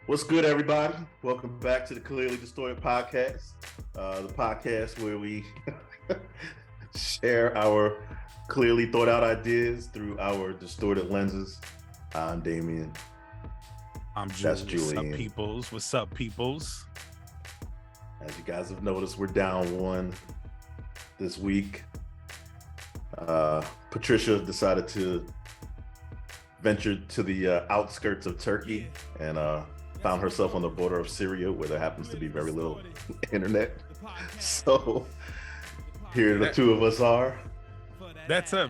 What's good, everybody? Welcome back to the Clearly Distorted podcast, the podcast where we share our clearly thought out ideas through our distorted lenses. I'm Damien. I'm Jules. That's Julian. What's up, peoples? What's up, peoples? As you guys have noticed, we're down one this week. Patricia decided to venture to the outskirts of Turkey and found herself on the border of Syria, where there happens to be very little internet. So here the two of us are. That's a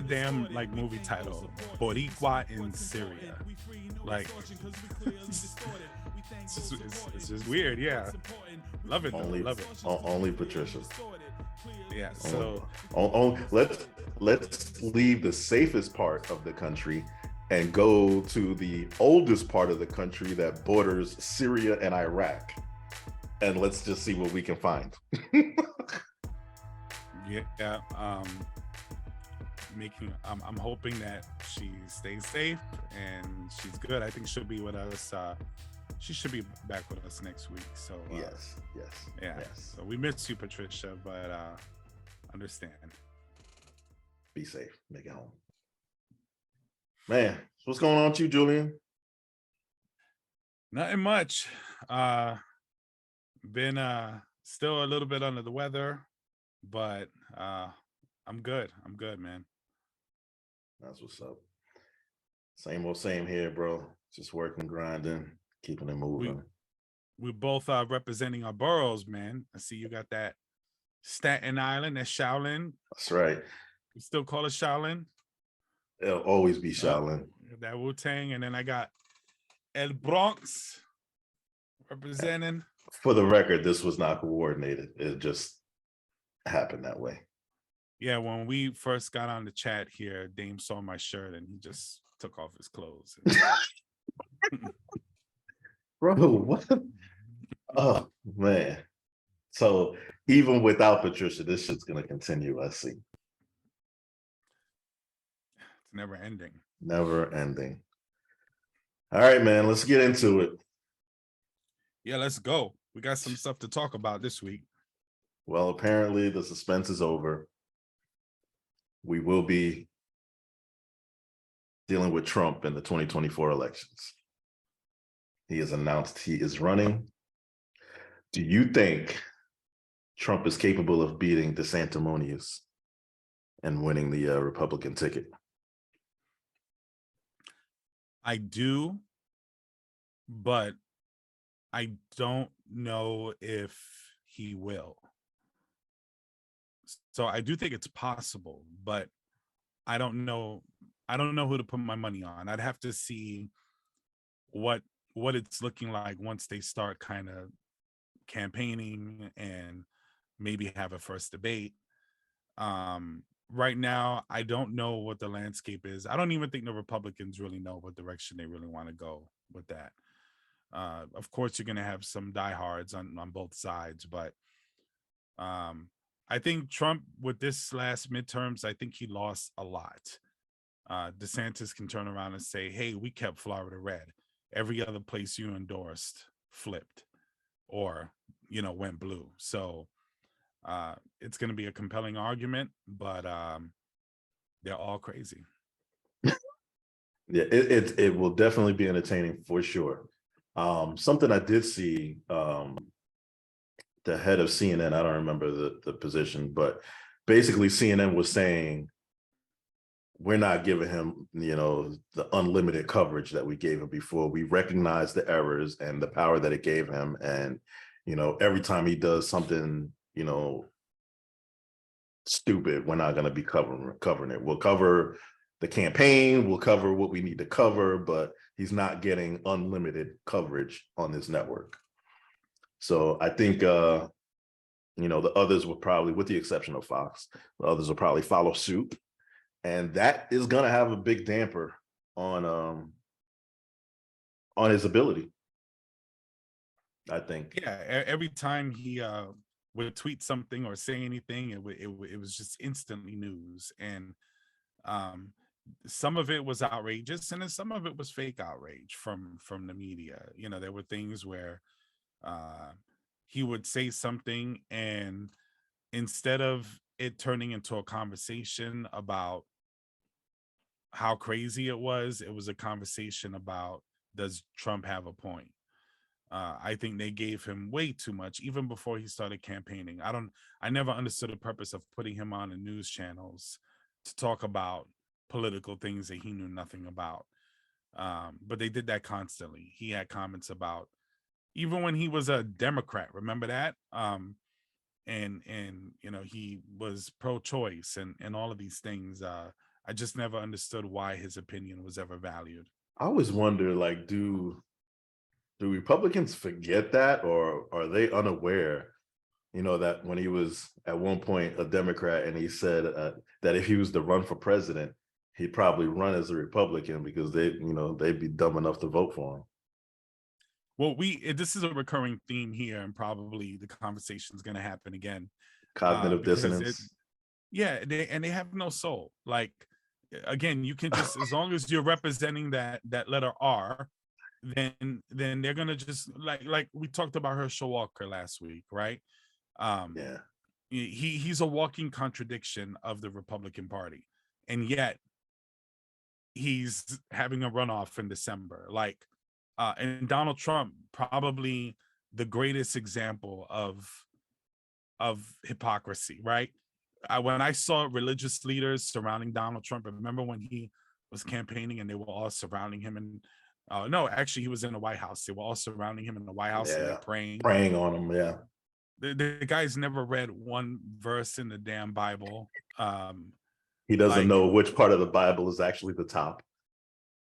damn like movie title, Boricua in Syria. Like it's just weird, yeah. Love it, love it. Only Patricia. Yeah. So let's leave the safest part of the country and go to the oldest part of the country that borders Syria and Iraq. And let's just see what we can find. Yeah. I'm hoping that she stays safe and she's good. I think she'll be with us. She should be back with us next week. So yes. So we miss you, Patricia, but understand. Be safe. Make it home. Man, what's going on with you, Julian? Nothing much. Been still a little bit under the weather, but I'm good. I'm good, man. That's what's up. Same old same here, bro. Just working, grinding, keeping it moving. We both are representing our boroughs, man. I see you got that Staten Island, that Shaolin. That's right. You still call it Shaolin? It'll always be Shaolin. That Wu-Tang, and then I got El Bronx representing. For the record, this was not coordinated. It just happened that way. Yeah, when we first got on the chat here, Dame saw my shirt and he just took off his clothes. Bro, what? Oh, man. So even without Patricia, this shit's going to continue, I see. It's never ending. Never ending. All right, man, let's get into it. Yeah, let's go. We got some stuff to talk about this week. Well, apparently the suspense is over. We will be dealing with Trump in the 2024 elections. He has announced he is running. Do you think Trump is capable of beating DeSanctimonious and winning the Republican ticket? I do, but I don't know if he will. So I do think it's possible, but I don't know who to put my money on. I'd have to see what it's looking like once they start kind of campaigning and maybe have a first debate. Right now, I don't know what the landscape is. I don't even think the Republicans really know what direction they really want to go with that. Of course, you're going to have some diehards on both sides, but I think Trump, with this last midterms, I think he lost a lot. DeSantis can turn around and say, hey, we kept Florida red. Every other place you endorsed flipped or, went blue. So it's going to be a compelling argument, but they're all crazy. Yeah, it will definitely be entertaining for sure. Something I did see, the head of CNN, I don't remember the position, but basically CNN was saying, we're not giving him, the unlimited coverage that we gave him before. We recognize the errors and the power that it gave him. And, every time he does something, stupid, we're not going to be covering it. We'll cover the campaign, we'll cover what we need to cover, but he's not getting unlimited coverage on this network. So I think, the others will probably, with the exception of Fox, the others will probably follow suit. And that is going to have a big damper on his ability, I think. Yeah, every time he would tweet something or say anything, it was just instantly news. And some of it was outrageous, and then some of it was fake outrage from the media. There were things where he would say something, and instead of it turning into a conversation about how crazy it was a conversation about, does Trump have a point? I think they gave him way too much even before he started campaigning. I never understood the purpose of putting him on the news channels to talk about political things that he knew nothing about. But they did that constantly. He had comments about, even when he was a Democrat, remember that? And he was pro-choice and all of these things. I just never understood why his opinion was ever valued. I always wonder, like, do Republicans forget that, or are they unaware, that when he was at one point a Democrat and he said that if he was to run for president, he'd probably run as a Republican because they'd be dumb enough to vote for him. Well, this is a recurring theme here, and probably the conversation is going to happen again. Cognitive dissonance. They have no soul. Like, again, you can just, as long as you're representing that letter R, then they're gonna just like we talked about Herschel Walker last week, right? Yeah. He's a walking contradiction of the Republican Party, and yet he's having a runoff in December. And Donald Trump, probably the greatest example of hypocrisy, right? When I saw religious leaders surrounding Donald Trump, remember when he was campaigning and they were all surrounding him, and no, actually, he was in the White House. They were all surrounding him in the White House, and they're praying on him. Yeah, the guy's never read one verse in the damn Bible. He doesn't know which part of the Bible is actually the top.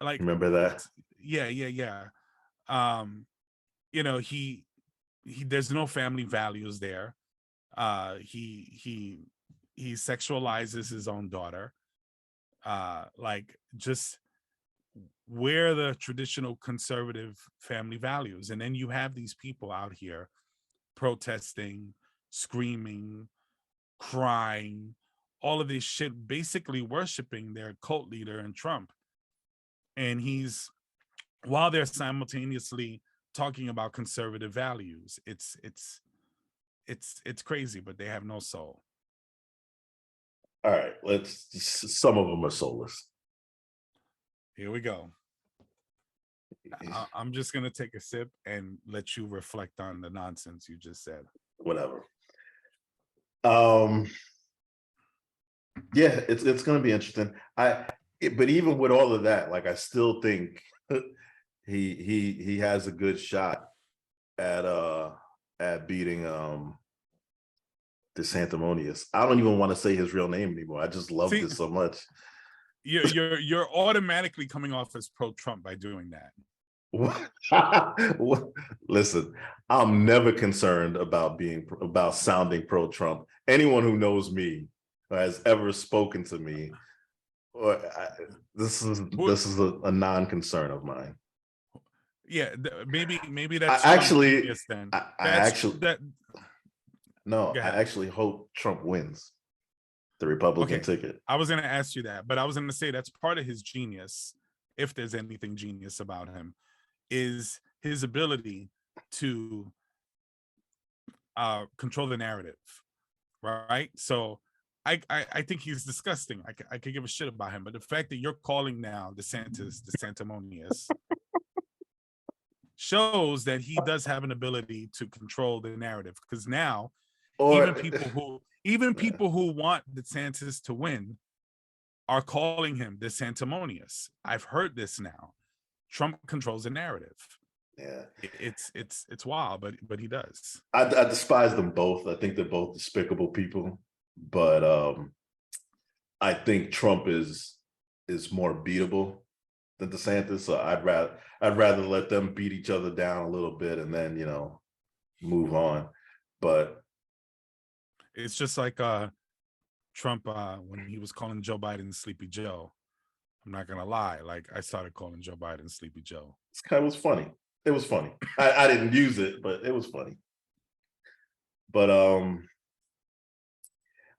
Like, remember that? Yeah. He there's no family values there. He sexualizes his own daughter. Just where the traditional conservative family values, and then you have these people out here protesting, screaming, crying, all of this shit, basically worshiping their cult leader in Trump. And while they're simultaneously talking about conservative values, it's crazy, but they have no soul. All right, some of them are soulless. Here we go. I'm just gonna take a sip and let you reflect on the nonsense you just said. Whatever. Yeah, it's gonna be interesting. But even with all of that, like, I still think he has a good shot at beating DeSanctimonious. I don't even want to say his real name anymore. I just love this so much. You're automatically coming off as pro-Trump by doing that. Listen, I'm never concerned about sounding pro-Trump. Anyone who knows me or has ever spoken to me, this is a non-concern of mine. Yeah, maybe that's actually genius, then. I actually hope Trump wins the Republican ticket. I was going to ask you that, but I was going to say that's part of his genius, if there's anything genius about him, is his ability to control the narrative, right? So I think he's disgusting. I could give a shit about him, but the fact that you're calling now DeSantis DeSanctimonious shows that he does have an ability to control the narrative, because now even people who want DeSantis to win are calling him DeSanctimonious. I've heard this now. Trump controls the narrative. Yeah, it's wild, but he does. I despise them both. I think they're both despicable people, but I think Trump is more beatable than DeSantis. So I'd rather let them beat each other down a little bit and then move on. But it's just like Trump when he was calling Joe Biden Sleepy Joe. I'm not gonna lie, like, I started calling Joe Biden Sleepy Joe. This guy was funny. It was funny. I didn't use it, but it was funny. But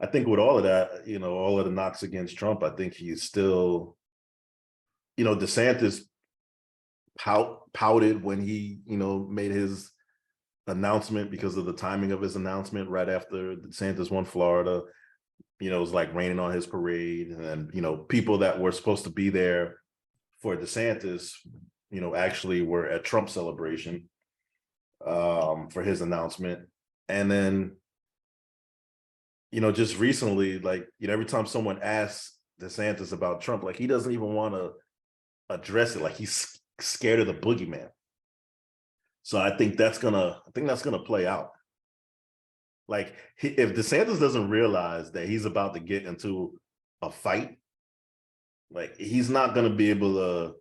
I think with all of that, all of the knocks against Trump, I think he's still DeSantis pouted when he, made his announcement because of the timing of his announcement right after DeSantis won Florida. It was like raining on his parade, and people that were supposed to be there for DeSantis, actually were at Trump celebration for his announcement. And then, just recently, like, every time someone asks DeSantis about Trump, like, he doesn't even want to address it. Like, he's scared of the boogeyman. So I think that's gonna play out. Like, if DeSantis doesn't realize that he's about to get into a fight, like, he's not gonna be able to,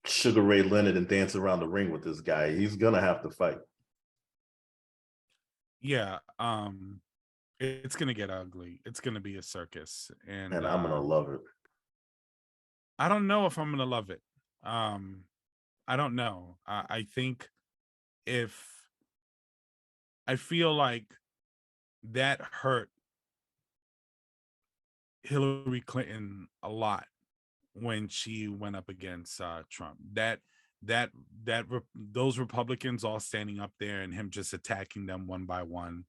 Sugar Ray Leonard and dance around the ring with this guy. He's gonna have to fight. Yeah, it's gonna get ugly. It's gonna be a circus, and I'm gonna love it. I don't know if I'm gonna love it. I don't know. I think if I feel like that hurt Hillary Clinton a lot when she went up against Trump. Those Republicans all standing up there and him just attacking them one by one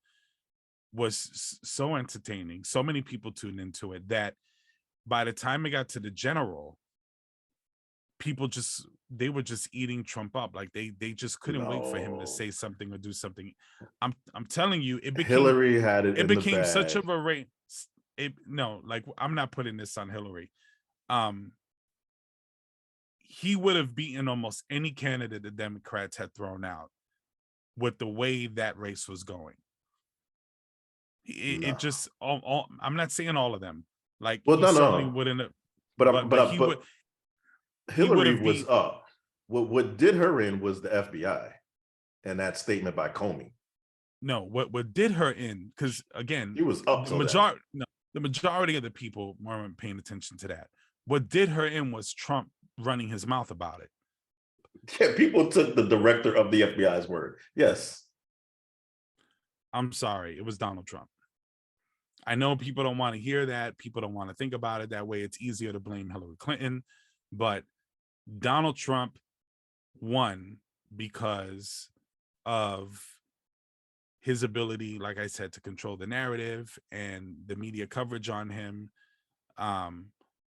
was so entertaining. So many people tuned into it that by the time it got to the general, people they were just eating Trump up. Like they just couldn't wait for him to say something or do something. I'm telling you, Hillary had it. It became such of a race. Like, I'm not putting this on Hillary. He would have beaten almost any candidate the Democrats had thrown out with the way that race was going. It just I'm not saying all of them. Like, well, he certainly wouldn't have, but Hillary was up. What did her in was the FBI and that statement by Comey. No, what did her in, because again, he was up. The majority of the people weren't paying attention to that. What did her in was Trump running his mouth about it. Yeah, people took the director of the FBI's word. Yes. I'm sorry, it was Donald Trump. I know people don't want to hear that. People don't want to think about it that way. It's easier to blame Hillary Clinton, but Donald Trump won because of his ability, like I said, to control the narrative and the media coverage on him.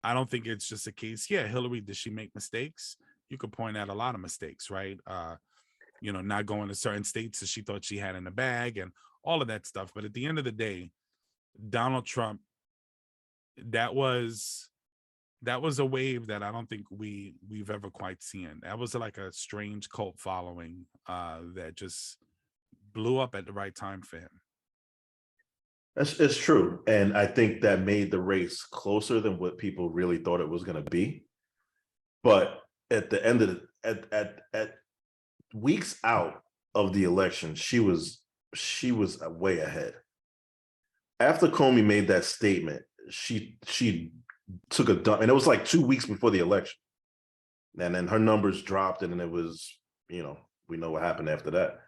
I don't think it's just a case. Yeah, Hillary, did she make mistakes? You could point out a lot of mistakes, right? Not going to certain states that she thought she had in the bag and all of that stuff. But at the end of the day, Donald Trump, that was a wave that I don't think we've ever quite seen. That was like a strange cult following that just blew up at the right time for him. It's true. And I think that made the race closer than what people really thought it was going to be. But at the end of at weeks out of the election, she was way ahead. After Comey made that statement, she took a dump, and it was like 2 weeks before the election. And then her numbers dropped, and then it was, we know what happened after that.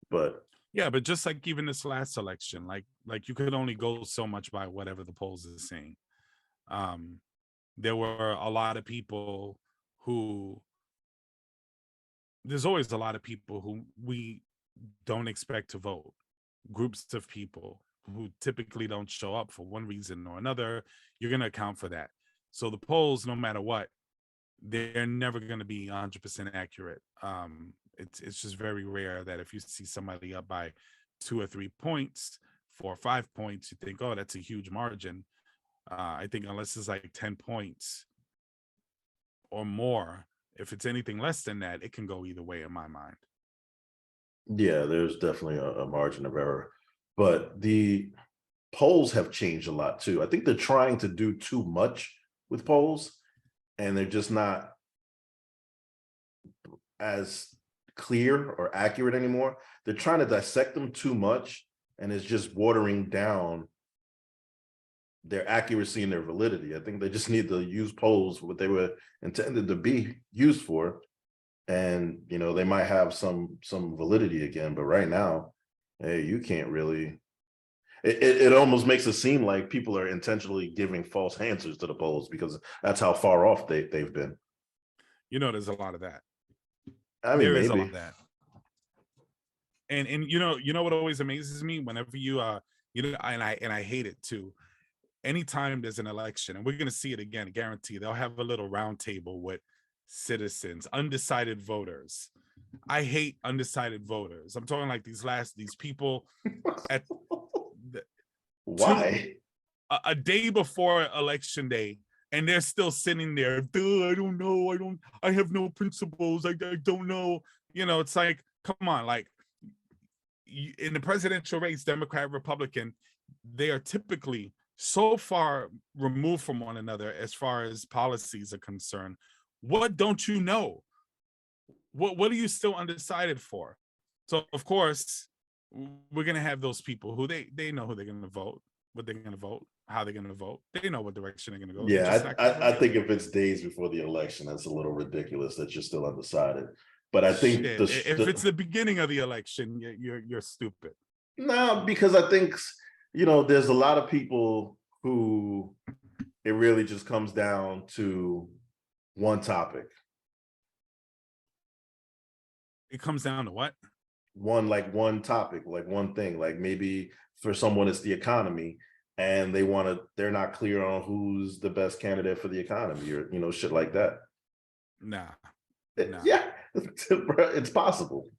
But yeah, but just like even this last election, like you could only go so much by whatever the polls are saying. There were a lot of people who, there's always a lot of people who we don't expect to vote. Groups of people who typically don't show up for one reason or another. You're going to account for that. So the polls, no matter what, they're never going to be 100% accurate. It's just very rare that if you see somebody up by 2 or 3 points, 4 or 5 points, you think, oh, that's a huge margin. I think unless it's like 10 points or more, if it's anything less than that, it can go either way in my mind. Yeah, there's definitely a margin of error, but the polls have changed a lot too. I think they're trying to do too much with polls, and they're just not as clear or accurate anymore. They're trying to dissect them too much, and it's just watering down their accuracy and their validity. I think they just need to use polls what they were intended to be used for, and they might have some validity again. But right now, hey, you can't really. It almost makes it seem like people are intentionally giving false answers to the polls because that's how far off they've been. There's a lot of that. I mean, There is a lot maybe. of that. And what always amazes me whenever and I hate it too. Anytime there's an election, and we're gonna see it again, guarantee they'll have a little round table with citizens, undecided voters. I hate undecided voters. I'm talking like these people at Why? a day before election day, and they're still sitting there. I don't know. I have no principles. I don't know. It's like, come on, like in the presidential race, Democrat, Republican, they are typically so far removed from one another as far as policies are concerned. What don't you know? What are you still undecided for? So of course, we're gonna have those people who they know who they're gonna vote, what they're gonna vote, how they're gonna vote. They know what direction they're gonna go. Yeah, I think if it's days before the election, that's a little ridiculous that you're still undecided. But I think if it's the beginning of the election, you're stupid. No, because I think there's a lot of people who it really just comes down to one topic. It comes down to what? One topic, like one thing. Like maybe for someone it's the economy, and they're not clear on who's the best candidate for the economy, or shit like that. Nah. Yeah, it's possible.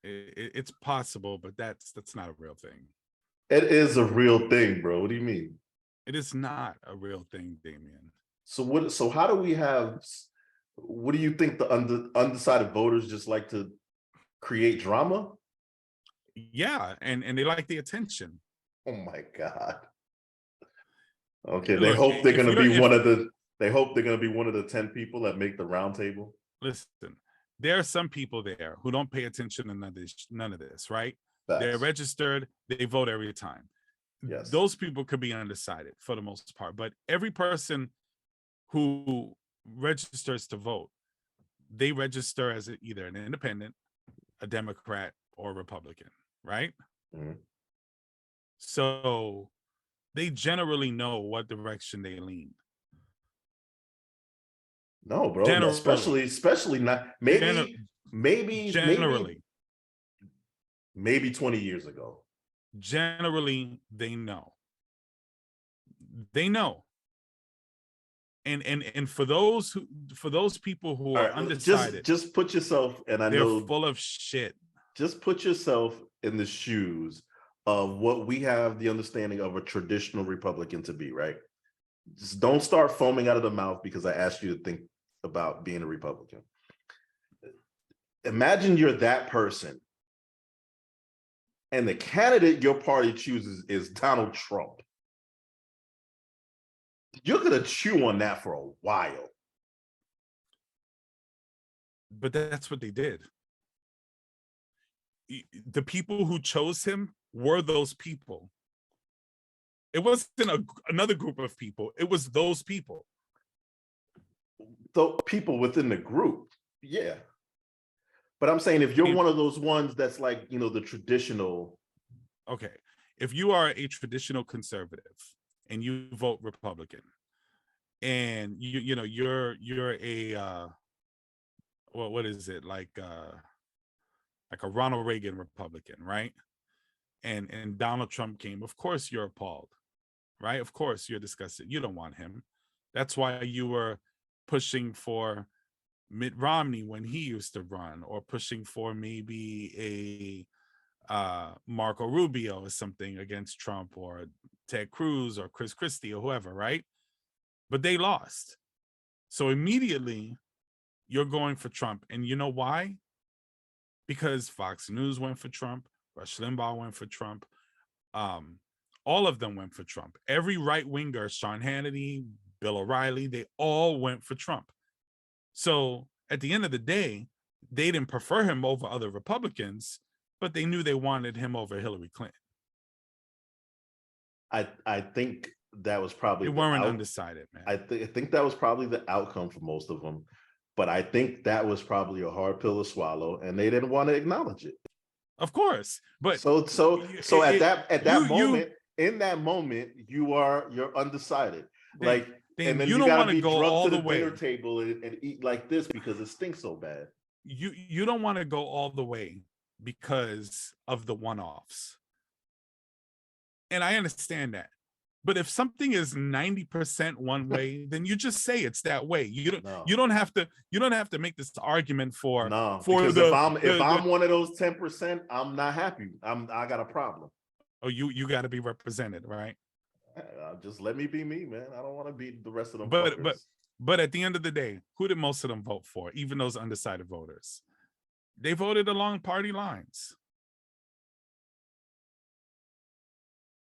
It's possible, but that's not a real thing. It is a real thing, bro. What do you mean? It is not a real thing, Damien. So how do we have? What do you think the undecided voters just like to create drama? Yeah, and they like the attention. Oh my God. Okay, they hope they're going to be one of the. They hope they're going to be one of the 10 people that make the round table. Listen, there are some people there who don't pay attention to none of this, right? Facts. They're registered, they vote every time. Yes. Those people could be undecided for the most part, but every person who registers to vote, they register as either an independent, a Democrat, or a Republican, right? Mm-hmm. So they generally know what direction they lean. No, bro. Generally. Especially not. Maybe generally. Maybe 20 years ago. Generally, they know. They know. And for those people who are undecided, just put yourself, and I know they're full of shit. Just put yourself in the shoes of what we have the understanding of a traditional Republican to be, right? Just don't start foaming out of the mouth because I asked you to think about being a Republican. Imagine you're that person, and the candidate your party chooses is Donald Trump. You're going to chew on that for a while. But that's what they did. The people who chose him were those people. It wasn't another group of people. It was those people. The people within the group, yeah. But I'm saying if you're one of those ones that's like, the traditional. Okay. If you are a traditional conservative and you vote Republican, and you're a what is it, like a Ronald Reagan Republican, right? And Donald Trump came, of course you're appalled, right? Of course you're disgusted. You don't want him. That's why you were pushing for Mitt Romney when he used to run, or pushing for maybe a Marco Rubio or something against Trump, or Ted Cruz or Chris Christie or whoever, right? But they lost. So immediately you're going for Trump. And you know why? Because Fox News went for Trump, Rush Limbaugh went for Trump. All of them went for Trump. Every right-winger, Sean Hannity, Bill O'Reilly, they all went for Trump. So at the end of the day, they didn't prefer him over other Republicans, but they knew they wanted him over Hillary Clinton. I think that was probably, they weren't undecided, man. I think that was probably the outcome for most of them, but I think that was probably a hard pill to swallow, and they didn't want to acknowledge it. Of course, but so at that moment, in that moment, you're undecided. Like, and then you you don't got want to to be go drugged all to the the dinner way. table and eat like this because it stinks so bad. You don't want to go all the way because of the one-offs. And I understand that. But if something is 90% one way, then you just say it's that way. You don't have to make this argument for because the if I'm one of those 10%, I'm not happy. I got a problem. Oh, you got to be represented, right? Just let me be me, man. I don't want to be the rest of them But fuckers. but at the end of the day, who did most of them vote for? Even those undecided voters, they voted along party lines.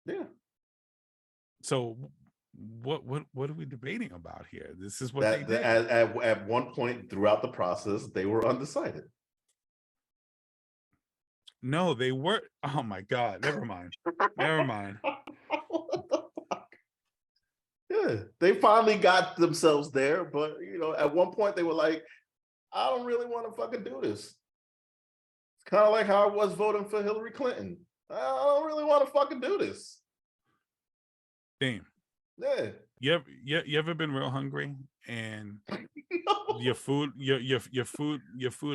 Yeah. So what are we debating about here? This is what they did. At one point throughout the process, they were undecided. No, they were. Oh my God! Never mind. Never mind. What the fuck? Yeah, they finally got themselves there, but at one point they were like, "I don't really want to fucking do this." It's kind of like how I was voting for Hillary Clinton. I don't really want to fucking do this. Damn. Yeah. You ever been real hungry and your food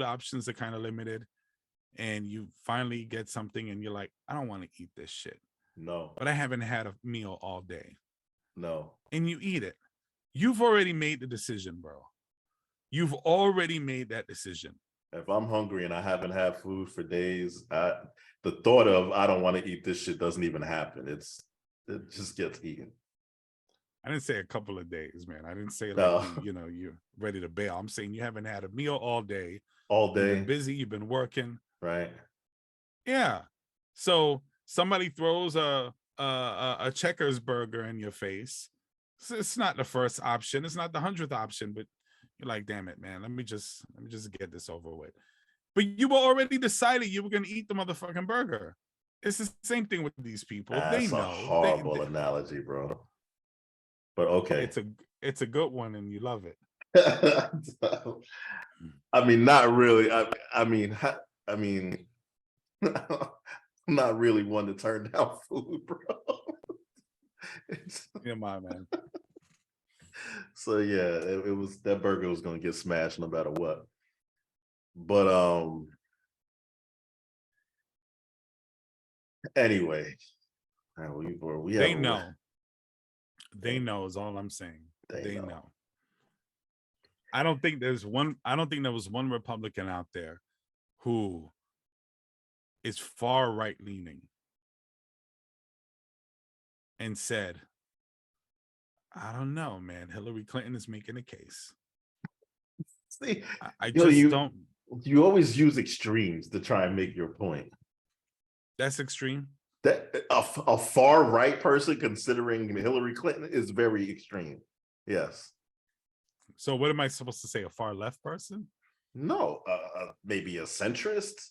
options are kind of limited, and you finally get something and you're like, I don't want to eat this shit. No. But I haven't had a meal all day. No. And you eat it. You've already made the decision, bro. You've already made that decision. If I'm hungry and I haven't had food for days, the thought of I don't want to eat this shit doesn't even happen. It just gets eaten. I didn't say a couple of days, man. I didn't say like you're ready to bail. I'm saying you haven't had a meal all day. All day. You've been busy. You've been working. Right. Yeah. So somebody throws a Checkers burger in your face. It's not the first option. It's not the 100th option, but you're like, damn it, man. Let me just get this over with. But you were already decided you were gonna eat the motherfucking burger. It's the same thing with these people. They know. That's a horrible analogy, bro. But okay. It's a good one and you love it. I mean, not really. I mean, I'm not really one to turn down food, bro. Yeah, my man. So yeah, it was that burger was gonna get smashed no matter what. But anyway, they know. They know is all I'm saying. They know. I don't think there was one Republican out there who is far right leaning and said, I don't know, man. Hillary Clinton is making a case. See, I just don't. You always use extremes to try and make your point. That's extreme. That a far right person considering Hillary Clinton is very extreme. Yes. So what am I supposed to say? A far left person? No, maybe a centrist.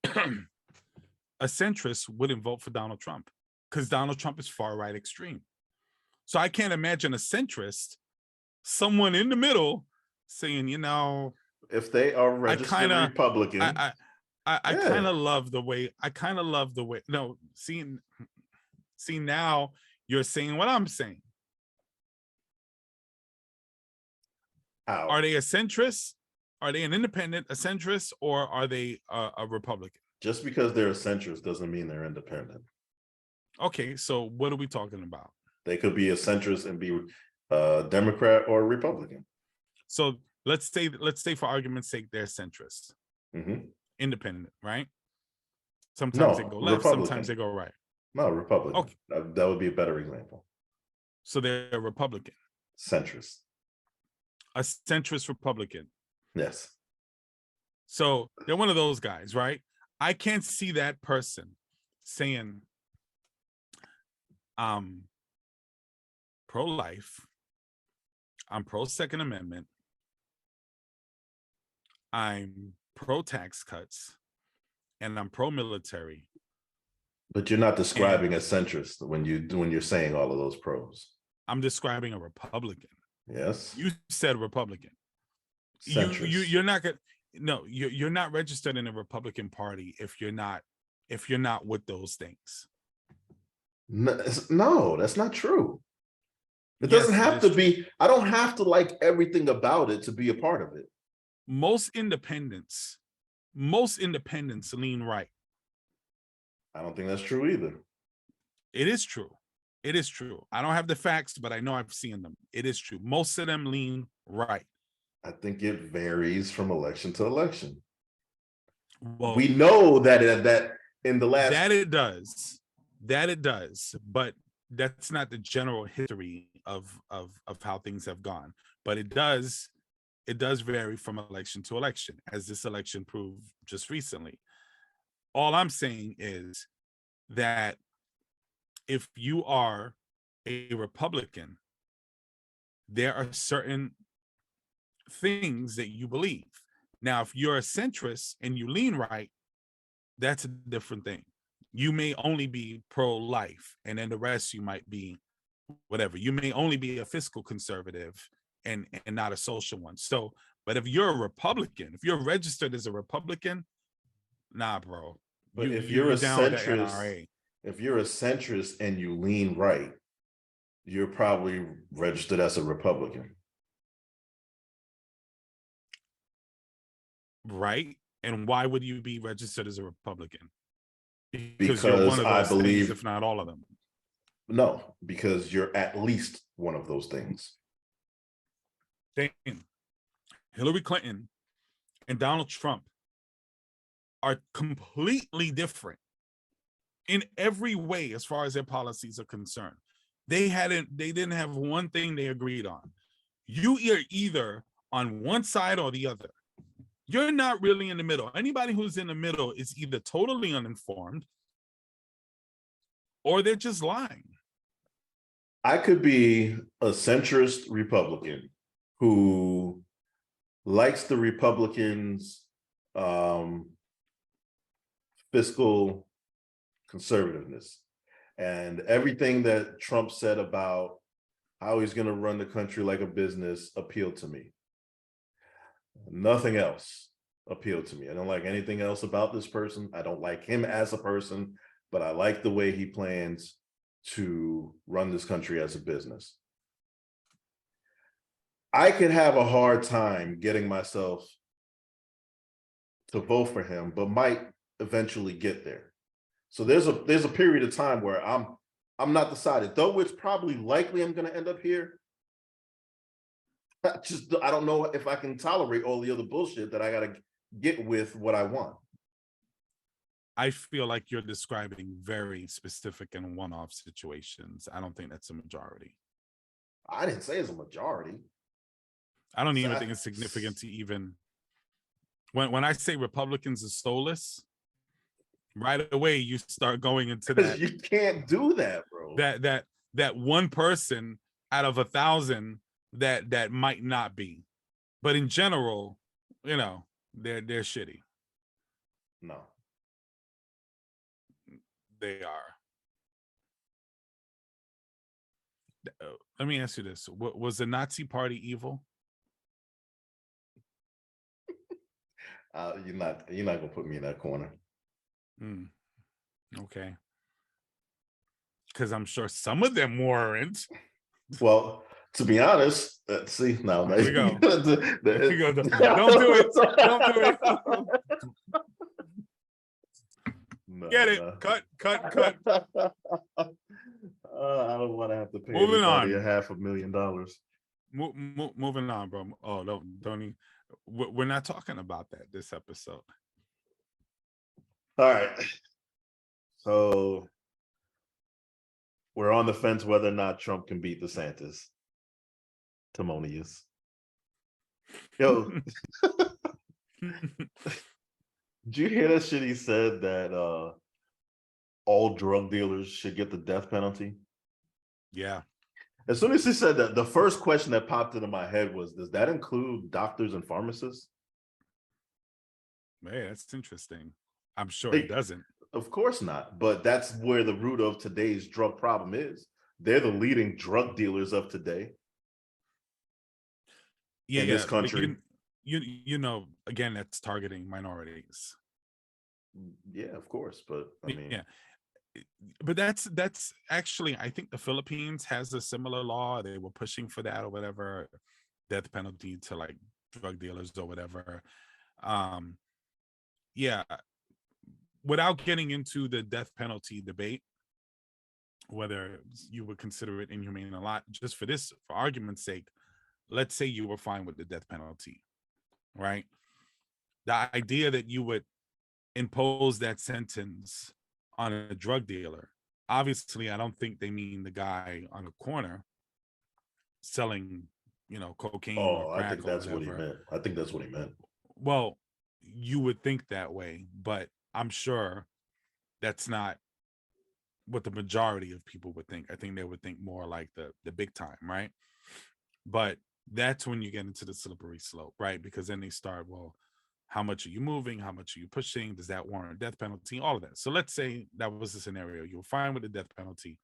A centrist wouldn't vote for Donald Trump because Donald Trump is far right extreme. So I can't imagine a centrist, someone in the middle, saying, if they are registered Republican, I kind of love the way. No, see now you're saying what I'm saying. How? Are they a centrist? Are they an independent, a centrist, or are they a Republican? Just because they're a centrist doesn't mean they're independent. Okay, so what are we talking about? They could be a centrist and be Democrat or Republican. So let's say for argument's sake, they're centrist, independent, right? Sometimes they go left, Republican. Sometimes they go right. No, Republican. Okay. That would be a better example. So they're a Republican. Centrist. A centrist Republican. Yes. So they're one of those guys, right? I can't see that person saying, pro-life, I'm pro-Second Amendment, I'm pro-tax cuts, and I'm pro-military. But you're not describing a centrist when you're saying all of those pros. I'm describing a Republican. Yes. You said Republican. Centrist. You're not gonna. No, you're not registered in the Republican Party if you're not with those things. No, that's not true. It doesn't Yes, it have is to true. be. I don't have to like everything about it to be a part of it. Most independents, most independents lean right. I don't think that's true either. It is true. It is true. I don't have the facts, but I know I've seen them. It is true. Most of them lean right. I think it varies from election to election. Well, We know that in the last. that it does. That it does. But that's not the general history of how things have gone. But it does vary from election to election, as this election proved just recently. All I'm saying is that if you are a Republican, there are certain things that you believe. Now, if you're a centrist and you lean right, that's a different thing. You may only be pro-life, and then the rest you might be whatever. You may only be a fiscal conservative and not a social one. So, but if you're a Republican, if you're registered as a Republican, nah, bro, But you down with the NRA. if you're a centrist and you lean right, you're probably registered as a Republican. Right? And why would you be registered as a Republican? Because you're Because one of I those things, believe if not all of them. no, because you're at least one of those things. Damn. Hillary Clinton and Donald Trump are completely different in every way as far as their policies are concerned. They didn't have one thing they agreed on. You are either on one side or the other. You're not really in the middle. Anybody who's in the middle is either totally uninformed or they're just lying. I could be a centrist Republican who likes the Republicans' fiscal conservativeness and everything that Trump said about how he's going to run the country like a business appealed to me. Nothing else appealed to me. I don't like anything else about this person. I don't like him as a person, but I like the way he plans to run this country as a business. I could have a hard time getting myself to vote for him, but might eventually get there. So there's a period of time where I'm not decided, though it's probably likely I'm going to end up here. I don't know if I can tolerate all the other bullshit that I got to get with what I want. I feel like you're describing very specific and one-off situations. I don't think that's a majority. I didn't say it's a majority. I don't even think it's significant to even when I say Republicans are soulless, right away you start going into that. You can't do that, bro. That one person out of 1,000 that might not be, but in general, you know, they're shitty. No, they are. Let me ask you this: was the Nazi Party evil? you're not gonna put me in that corner. Okay, because I'm sure some of them weren't. Well, to be honest, see now. There we go. There we go. Don't do it. Don't do it. No, get it. No. Cut. I don't want to have to pay moving anybody on. $500,000. Moving on, bro. Oh, don't even, we're not talking about that this episode. All right. So we're on the fence whether or not Trump can beat DeSanctimonious. Yo, did you hear that shit he said that all drug dealers should get the death penalty? Yeah. As soon as he said that, the first question that popped into my head was, does that include doctors and pharmacists? Man, that's interesting. I'm sure it doesn't. Of course not. But that's where the root of today's drug problem is. They're the leading drug dealers of today. Yeah, in this country. You know, again, that's targeting minorities. Yeah, of course. But I mean, yeah. but that's actually, I think the Philippines has a similar law. They were pushing for that or whatever, death penalty to like drug dealers or whatever. Um, yeah, without getting into the death penalty debate, whether you would consider it inhumane a lot, just for this, for argument's sake, let's say you were fine with the death penalty, right? The idea that you would impose that sentence on a drug dealer, obviously, I don't think they mean the guy on the corner selling, cocaine or Oh, I think crack or that's what he whatever. meant. I think that's what he meant. Well, you would think that way, but I'm sure that's not what the majority of people would think. I think they would think more like the big time, right? But that's when you get into the slippery slope, right? Because then they start, well, how much are you moving? How much are you pushing? Does that warrant a death penalty? All of that. So let's say that was the scenario. You were fine with the death penalty.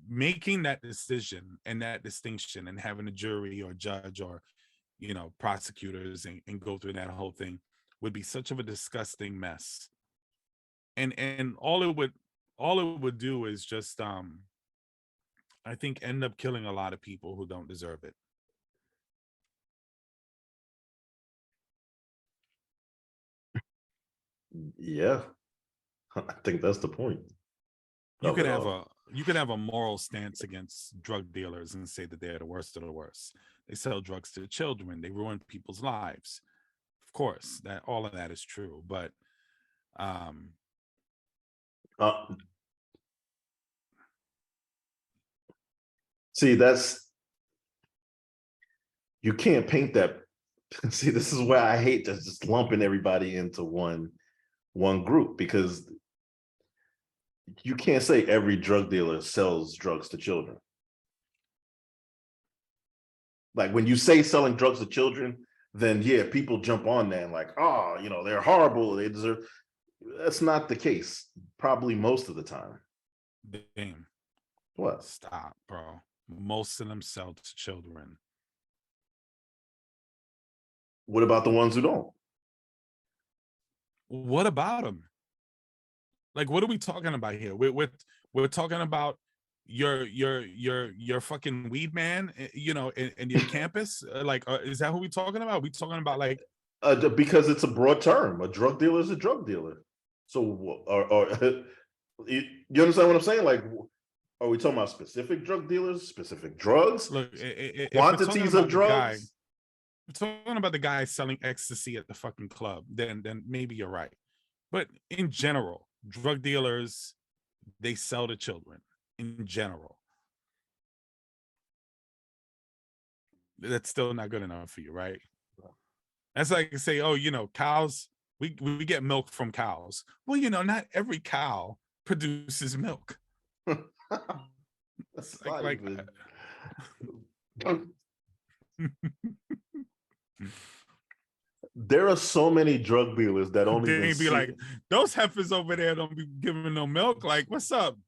Making that decision and that distinction and having a jury or judge or, prosecutors and go through that whole thing would be such of a disgusting mess. And all it would do is just I think end up killing a lot of people who don't deserve it. Yeah, I think that's the point You of could it have all. a moral stance against drug dealers and say that they're the worst of the worst. They sell drugs to children. They ruin people's lives. Of course, that all of that is true, but um Uh, see, you can't paint that. See, this is where I hate just lumping everybody into one group, because you can't say every drug dealer sells drugs to children. Like when you say selling drugs to children, then yeah, people jump on that and like, oh, they're horrible. They deserve. That's not the case. Probably most of the time. damn, What? stop, bro. Most of them sell to children. What about the ones who don't? What about them? Like, what are we talking about here? We're talking about your fucking weed man, in your campus. Like, is that who we talking about? We talking about like Because it's a broad term. A drug dealer is a drug dealer. So, or you understand what I'm saying? Like, are we talking about specific drug dealers, specific drugs, look, if we're talking quantities of about the guy, drugs? we're talking about the guy selling ecstasy at the fucking club, then maybe you're right. But in general, drug dealers, they sell to children in general. That's still not good enough for you, right? That's like say, oh, cows, we get milk from cows. Well, not every cow produces milk. That's like not like even. There are so many drug dealers that don't even they be see. like, those heifers over there don't be giving no milk. Like, what's up?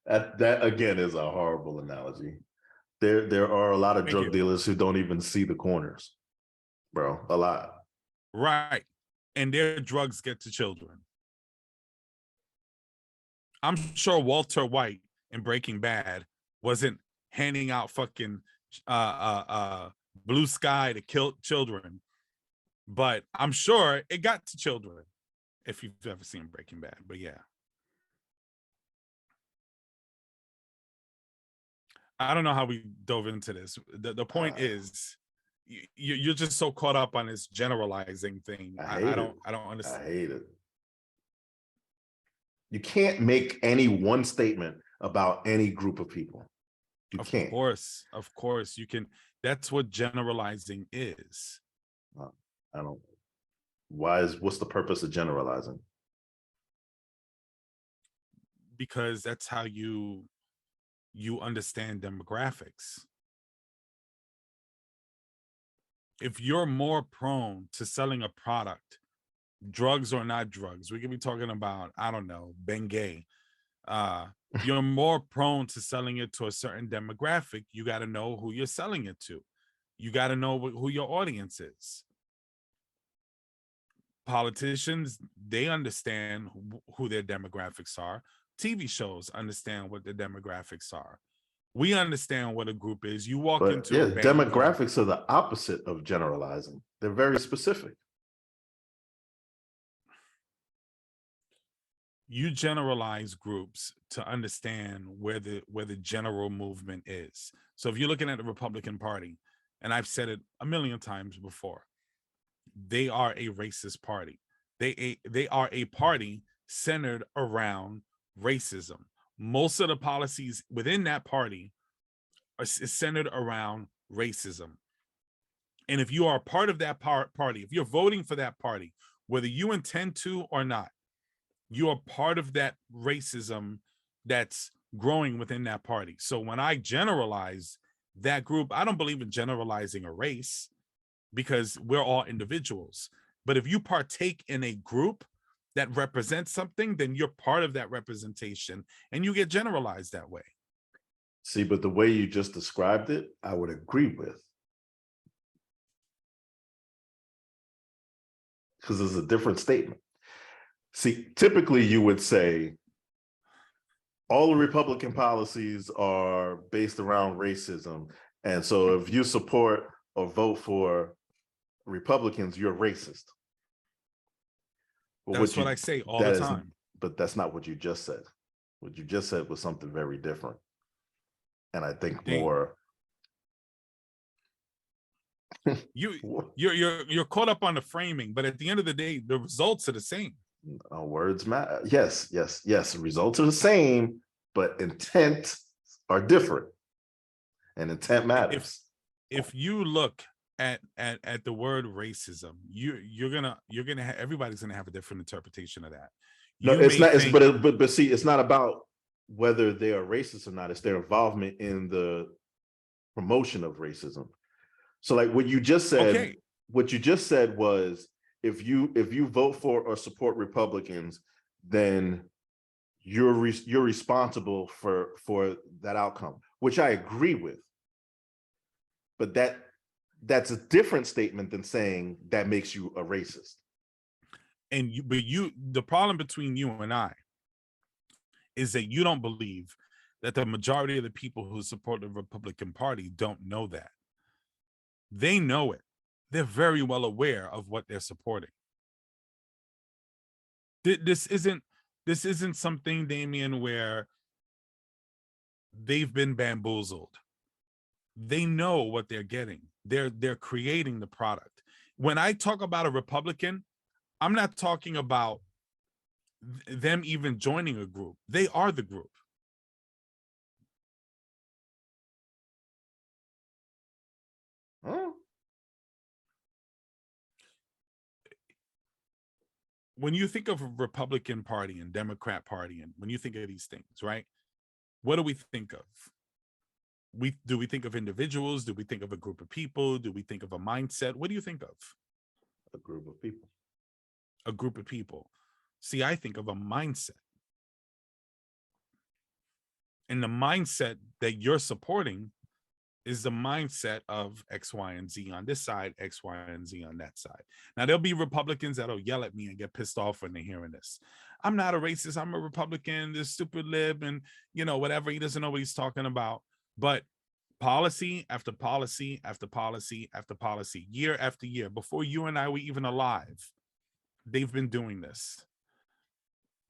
That again is a horrible analogy. There are a lot of Thank drug you. dealers who don't even see the corners, bro. A lot. Right. And their drugs get to children. I'm sure Walter White in Breaking Bad wasn't handing out fucking blue sky to kill children, but I'm sure it got to children if you've ever seen Breaking Bad. But yeah, I don't know how we dove into this. The point is, you're just so caught up on this generalizing thing. I I hate it. don't understand. I hate it. You can't make any one statement about any group of people. You can't. Of course, you can. That's what generalizing is. I don't. What's the purpose of generalizing? Because that's how you understand demographics. If you're more prone to selling a product, drugs or not drugs, we could be talking about, I don't know, Bengay. You're more prone to selling it to a certain demographic. You got to know who you're selling it to. You got to know who your audience is. Politicians, they understand who their demographics are. TV shows understand what their demographics are. We understand what a group is. You walk But into yeah, a bank, demographics are the opposite of generalizing. They're very specific. you generalize groups to understand where the general movement is. So if you're looking at the Republican Party, and I've said it a million times before, they are a racist party. They are a party centered around racism. Most of the policies within that party are centered around racism. And if you are a part of that party, if you're voting for that party, whether you intend to or not, you are part of that racism that's growing within that party. So when I generalize that group, I don't believe in generalizing a race because we're all individuals. But if you partake in a group that represents something, then you're part of that representation and you get generalized that way. See, but the way you just described it, I would agree with. Because it's a different statement. See, typically you would say all the Republican policies are based around racism. And so if you support or vote for Republicans, you're racist. But That's what I say all the time. But that's not what you just said. What you just said was something very different. And I think more. You're caught up on the framing, but at the end of the day, the results are the same. Words matter. Yes. Results are the same, but intent are different, and intent matters. If you look at the word racism, you're gonna everybody's gonna have a different interpretation of that. No, it's not. But see, it's not about whether they are racist or not. It's their involvement in the promotion of racism. So, like what you just said, okay. What you just said was, if you vote for or support Republicans, then you're responsible for that outcome, which I agree with. But that's a different statement than saying that makes you a racist. And the problem between you and I is that you don't believe that the majority of the people who support the Republican Party don't know that. They know it. They're very well aware of what they're supporting. This isn't something, Damian, where they've been bamboozled. They know what they're getting. They're creating the product. When I talk about a Republican, I'm not talking about them even joining a group. They are the group. Huh? When you think of a Republican Party and Democrat Party, and when you think of these things, right? What do we think of? Do we think of individuals? Do we think of a group of people? Do we think of a mindset? What do you think of? A group of people. A group of people. See, I think of a mindset. And the mindset that you're supporting is the mindset of X, Y, and Z on this side, X, Y, and Z on that side. Now, there'll be Republicans that'll yell at me and get pissed off when they're hearing this. I'm not a racist. I'm a Republican, this stupid lib, and, whatever. He doesn't know what he's talking about. But policy after policy after policy after policy, year after year, before you and I were even alive, they've been doing this.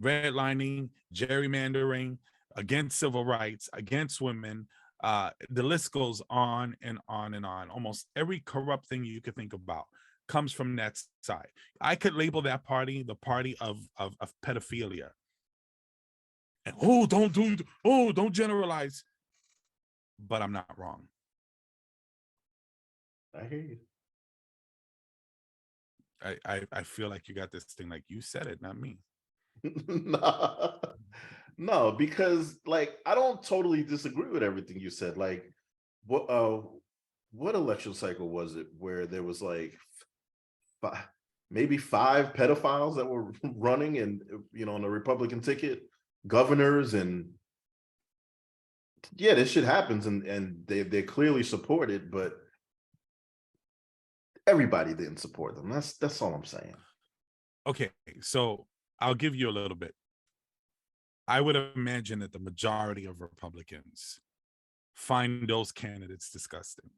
Redlining, gerrymandering, against civil rights, against women. The list goes on and on and on. Almost every corrupt thing you could think about comes from that side. I could label that party the party of pedophilia. And don't generalize. But I'm not wrong. I hear you. I feel like you got this thing like you said it, not me. No, because I don't totally disagree with everything you said. Like, what election cycle was it where there was maybe 5 pedophiles that were running and on the Republican ticket, governors, and yeah, this shit happens, and they clearly support it, but everybody didn't support them. That's all I'm saying. Okay, so I'll give you a little bit. I would imagine that the majority of Republicans find those candidates disgusting,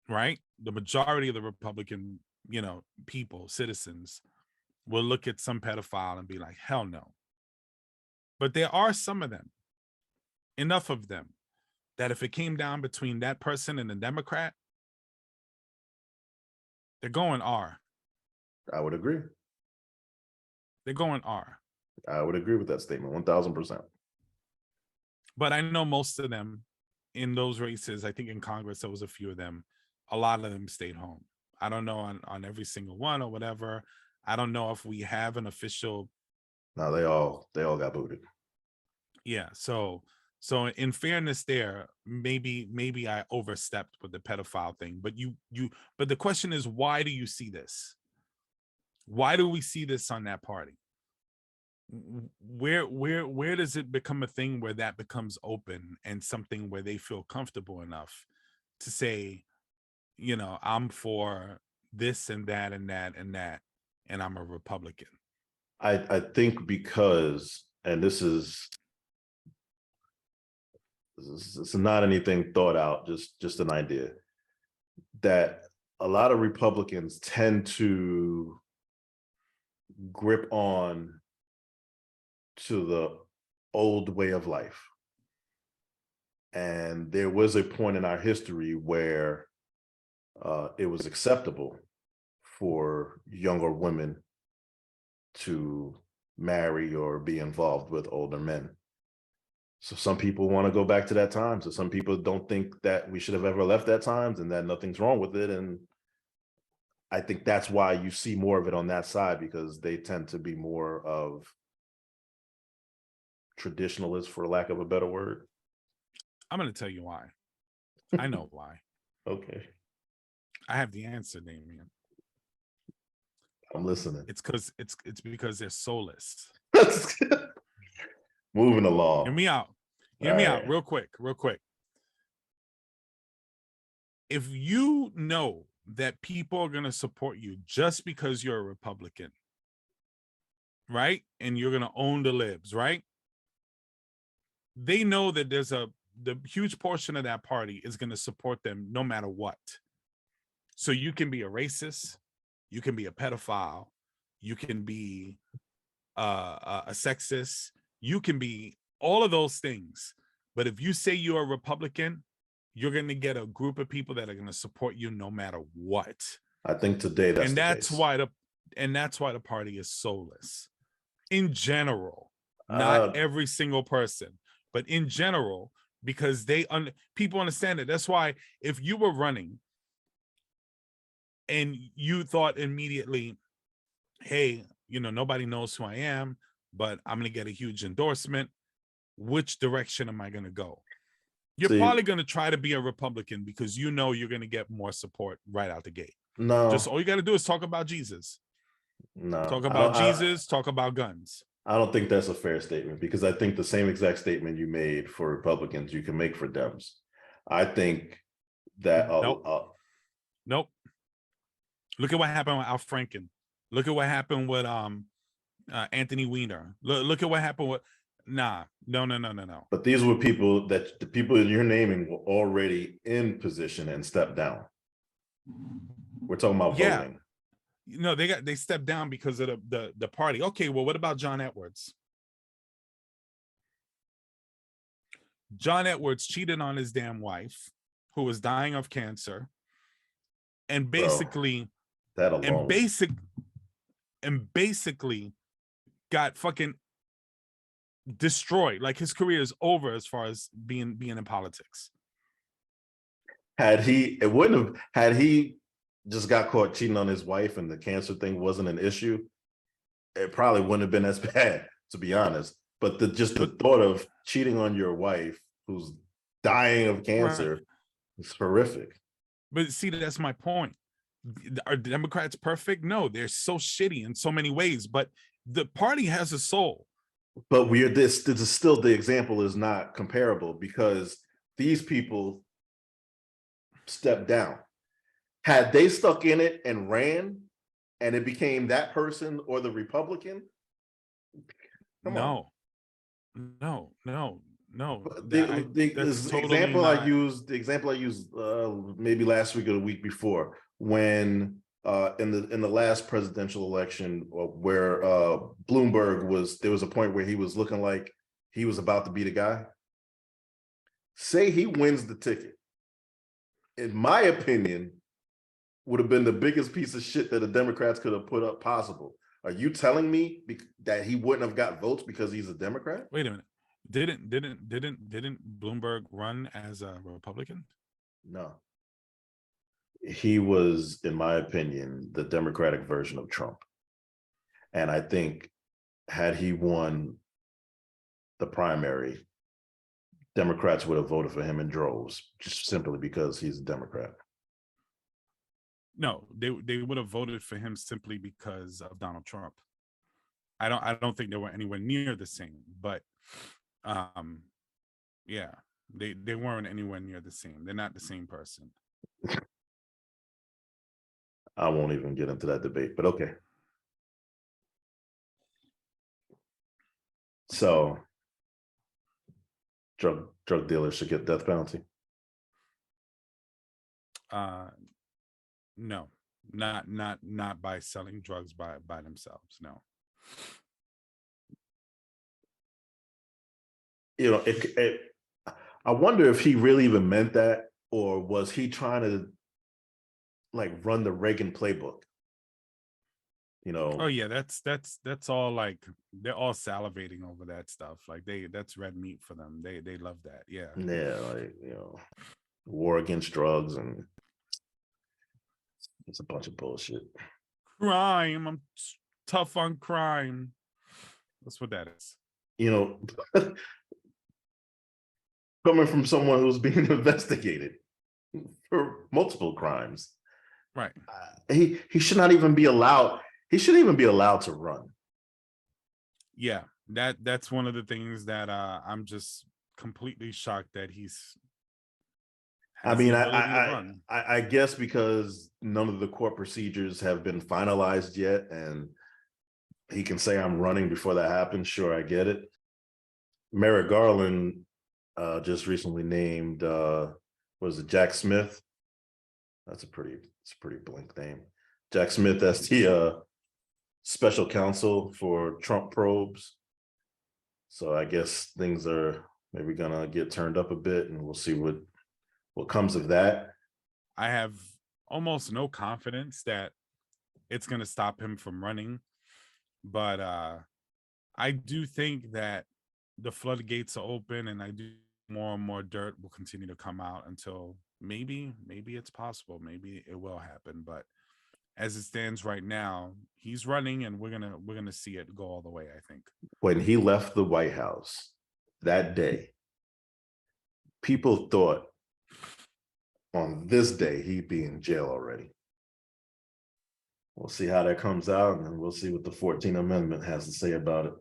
right? The majority of the Republican, people, citizens will look at some pedophile and be like, hell no. But there are some of them, enough of them, that if it came down between that person and a Democrat, they're going R. I would agree. They're going R. I would agree with that statement, 1000%. But I know most of them in those races, I think in Congress, there was a few of them. A lot of them stayed home. I don't know on every single one or whatever. I don't know if we have an official. No, they all got booted. Yeah. So in fairness there, maybe I overstepped with the pedophile thing, but the question is, why do you see this? Why do we see this on that party? Where does it become a thing where that becomes open and something where they feel comfortable enough to say, I'm for this and that and that and that, and I'm a Republican? I think because, and this is not anything thought out, just an idea, that a lot of Republicans tend to grip on to the old way of life. And there was a point in our history where it was acceptable for younger women to marry or be involved with older men. So some people want to go back to that time. So some people don't think that we should have ever left that times and that nothing's wrong with it. And I think that's why you see more of it on that side, because they tend to be more of traditionalists, for lack of a better word. I'm going to tell you why. I know why. Okay. I have the answer, Damien. I'm listening. It's because they're soulless. Moving along. Hear me out. Hear me out real quick. If you know that people are going to support you just because you're a Republican, right? And you're going to own the libs, right? They know that the huge portion of that party is going to support them no matter what. So you can be a racist, you can be a pedophile, you can be a sexist, you can be all of those things. But if you say you're a Republican, you're going to get a group of people that are going to support you no matter what. I think today that's the case. That's why the party is soulless. In general, not every single person, but in general, because people understand it. That's why if you were running and you thought immediately, hey, nobody knows who I am, but I'm going to get a huge endorsement, which direction am I going to go? You're probably going to try to be a Republican because you're going to get more support right out the gate. No. Just all you got to do is talk about Jesus. No. Talk about Jesus, talk about guns. I don't think that's a fair statement, because I think the same exact statement you made for Republicans, you can make for Dems. I think that... Nope. Look at what happened with Al Franken. Look at what happened with Anthony Weiner. Look at what happened with... No. But these were people that the people you're naming were already in position and stepped down. We're talking about voting. No, they stepped down because of the party. Okay, well, what about John Edwards? John Edwards cheated on his damn wife, who was dying of cancer, and basically basically got fucking destroyed. Like, his career is over as far as being in politics. Had he just got caught cheating on his wife and the cancer thing wasn't an issue, it probably wouldn't have been as bad, to be honest. But the thought of cheating on your wife who's dying of cancer is horrific. But see, that's my point. Are Democrats perfect? No, they're so shitty in so many ways, but the party has a soul. But this is still, the example is not comparable, because these people stepped down. Had they stuck in it and ran, and it became that person or the Republican. Come on. No. The That's totally example I not. used, maybe last week or the week before, when in the last presidential election, where Bloomberg there was a point where he was looking like he was about to be the guy. Say he wins the ticket. In my opinion, would have been the biggest piece of shit that the Democrats could have put up possible. Are you telling me that he wouldn't have got votes because he's a Democrat? Wait a minute. Didn't Bloomberg run as a Republican? No. He was, in my opinion, the Democratic version of Trump. And I think had he won the primary, Democrats would have voted for him in droves, just simply because he's a Democrat. No, they would have voted for him simply because of Donald Trump. I don't think they were anywhere near the same, but yeah, they weren't anywhere near the same. They're not the same person. I won't even get into that debate, but okay. So drug dealers should get death penalty. No, not by selling drugs by themselves. No. You know, I wonder if he really even meant that, or was he trying to like run the Reagan playbook? You know. Oh yeah, that's all like they're all salivating over that stuff. Like that's red meat for them. They love that. Yeah. Yeah, like, war against drugs, and it's a bunch of bullshit. Crime. I'm tough on crime. That's what that is. Coming from someone who's being investigated for multiple crimes, right? He should not even be allowed. He shouldn't even be allowed to run. Yeah, that's one of the things that I'm just completely shocked that he's. I mean, I guess because none of the court procedures have been finalized yet, and he can say I'm running before that happens. Sure, I get it. Merrick Garland just recently named was it Jack Smith? It's a pretty blank name. Jack Smith as the special counsel for Trump probes. So I guess things are maybe gonna get turned up a bit, and we'll see what comes of that. I have almost no confidence that it's gonna stop him from running, but I do think that the floodgates are open, and I do more and more dirt will continue to come out until maybe it's possible, maybe it will happen, but as it stands right now, he's running, and we're gonna see it go all the way. I think when he left the White House that day, people thought on this day he'd be in jail already. We'll see how that comes out, and we'll see what the 14th Amendment has to say about it.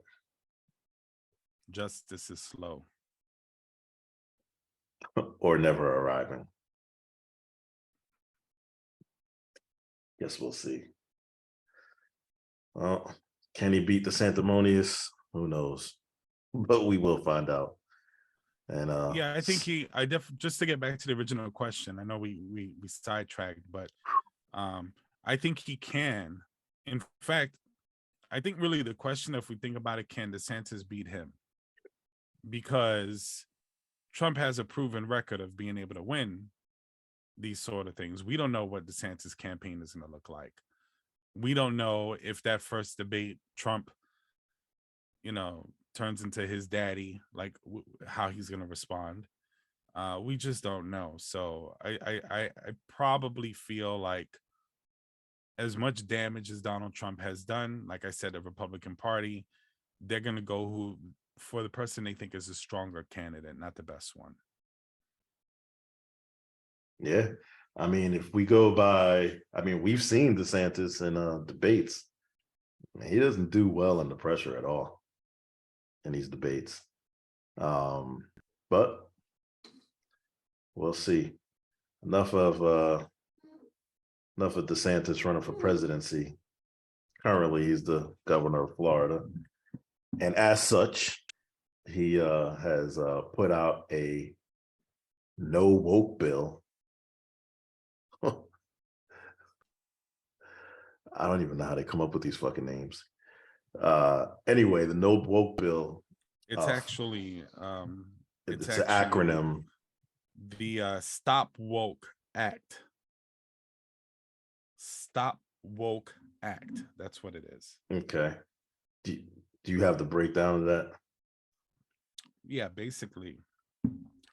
Justice is slow. Or never arriving. Guess we'll see. Well, can he beat DeSanctimonious? Who knows? But we will find out. And yeah, I think just to get back to the original question, I know we sidetracked, but I think he can. In fact, I think really the question, if we think about it, can DeSantis beat him? Because Trump has a proven record of being able to win these sort of things. We don't know what DeSantis' campaign is going to look like. We don't know if that first debate Trump, turns into his daddy, like how he's going to respond. We just don't know. So I probably feel like as much damage as Donald Trump has done, like I said, the Republican Party, they're going to go for the person they think is a stronger candidate, not the best one. Yeah. I mean, if we go by, we've seen DeSantis in debates. He doesn't do well under pressure at all in these debates. But we'll see. Enough of DeSantis running for presidency. Currently, he's the governor of Florida. And as such, he has put out a no woke bill. I don't even know how they come up with these fucking names. Anyway, the no woke bill. It's actually It's an acronym. The Stop Woke Act. Stop Woke Act. That's what it is. Okay. Do you have the breakdown of that? Yeah, basically,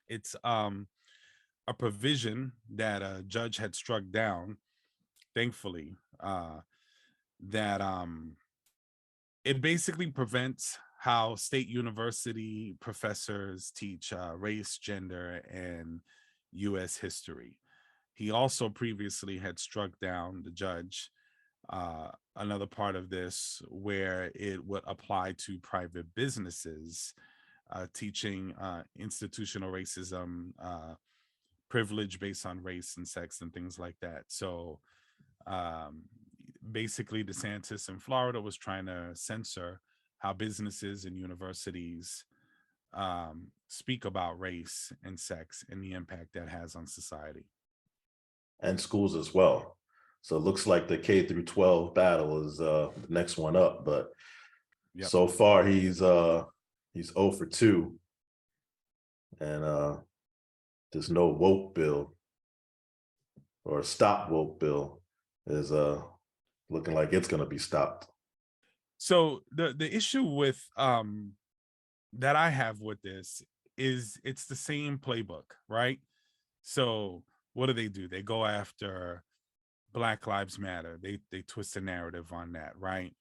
it's a provision that a judge had struck down, thankfully, that it basically prevents how state university professors teach race, gender, and U.S. history. He also previously had struck down, the judge, another part of this where it would apply to private businesses teaching institutional racism, privilege based on race and sex and things like that. So basically, DeSantis in Florida was trying to censor how businesses and universities speak about race and sex and the impact that has on society. And schools as well. So it looks like the K through 12 battle is the next one up, but yep. So far he's 0 for 2. And there's no woke bill or stop woke bill is looking like it's gonna be stopped. So the issue with that I have with this is it's the same playbook, right? So what do? They go after Black Lives Matter. They twist the narrative on that, right?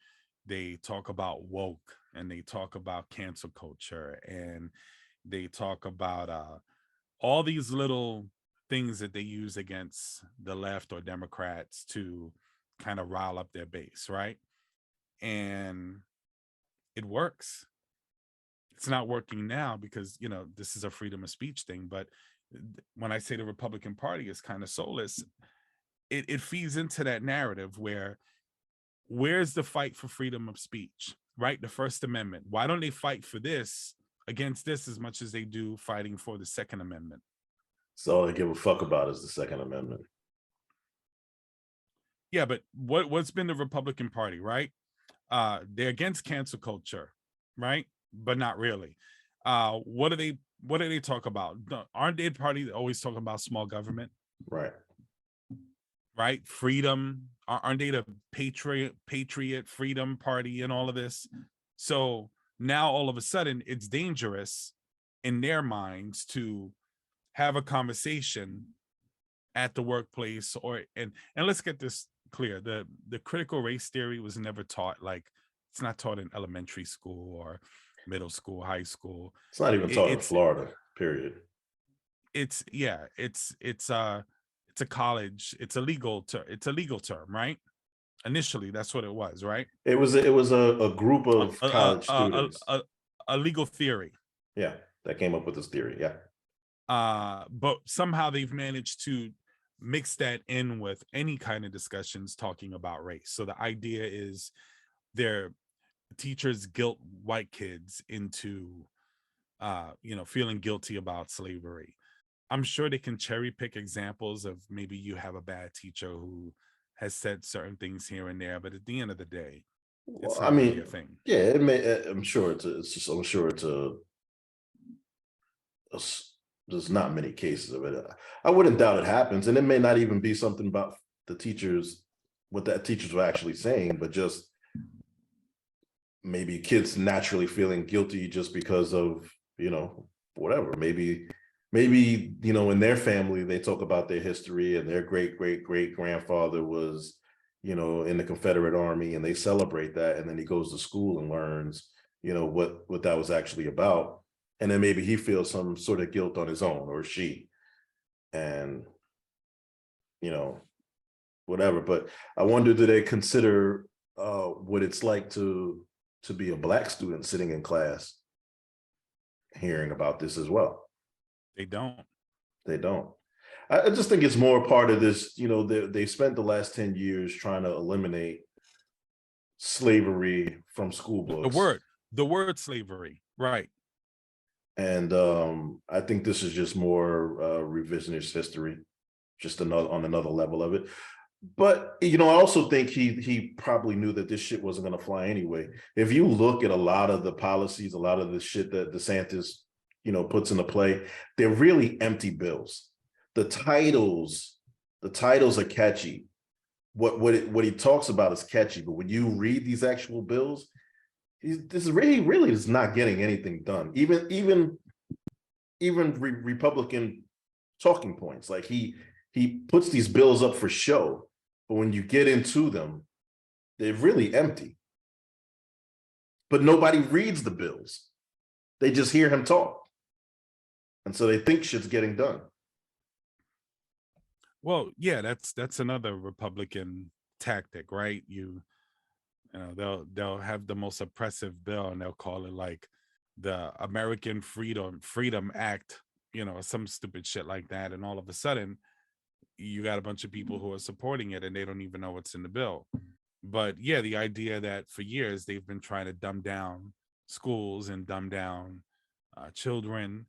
They talk about woke and they talk about cancel culture and they talk about all these little things that they use against the left or Democrats to kind of rile up their base, right? And it works. It's not working now because, you know, this is a freedom of speech thing. But when I say the Republican Party is kind of soulless, it feeds into that narrative where where's the fight for freedom of speech, right? The First Amendment. Why don't they fight for this against this as much as they do fighting for the Second Amendment? So all they give a fuck about is the Second Amendment. Yeah, but what's been the Republican Party, right? They're against cancel culture, right? But not really. What do they talk about? Aren't they a party that always talking about small government? Right. Right? Freedom. Aren't they the patriot freedom party and all of this? So now all of a sudden it's dangerous in their minds to have a conversation at the workplace and let's get this clear. The critical race theory was never taught, like it's not taught in elementary school or middle school, high school. It's not even taught in Florida, period. It's a college, it's a legal term, right? Initially, that's what it was, right? It was a group of college students. A legal theory. Yeah, that came up with this theory, yeah. But somehow they've managed to mix that in with any kind of discussions talking about race. So the idea is their teachers guilt white kids into feeling guilty about slavery. I'm sure they can cherry pick examples of maybe you have a bad teacher who has said certain things here and there, but at the end of the day, it's not really a thing. Yeah, it may. I'm sure there's not many cases of it. I wouldn't doubt it happens, and it may not even be something about the teachers, what that teachers were actually saying, but just maybe kids naturally feeling guilty just because of, whatever. Maybe, in their family, they talk about their history and their great grandfather was, in the Confederate Army, and they celebrate that. And then he goes to school and learns, what that was actually about. And then maybe he feels some sort of guilt on his own, or she, and, whatever. But I wonder, do they consider what it's like to be a Black student sitting in class hearing about this as well? They don't. I just think it's more part of this, they spent the last 10 years trying to eliminate slavery from school The books. word slavery, right? And I think this is just more revisionist history, just another on another level of it. But I also think he probably knew that this shit wasn't going to fly anyway. If you look at a lot of the policies, a lot of the shit that DeSantis, puts into play, they're really empty bills. The titles are catchy. What he talks about is catchy, but when you read these actual bills, he really is not getting anything done. Even Republican talking points, like he puts these bills up for show, but when you get into them, they're really empty. But nobody reads the bills; they just hear him talk, and so they think shit's getting done. Well, yeah, that's another Republican tactic, right? They'll have the most oppressive bill and they'll call it like the American Freedom Act, some stupid shit like that, and all of a sudden you got a bunch of people who are supporting it and they don't even know what's in the bill. But yeah, the idea that for years they've been trying to dumb down schools and dumb down children.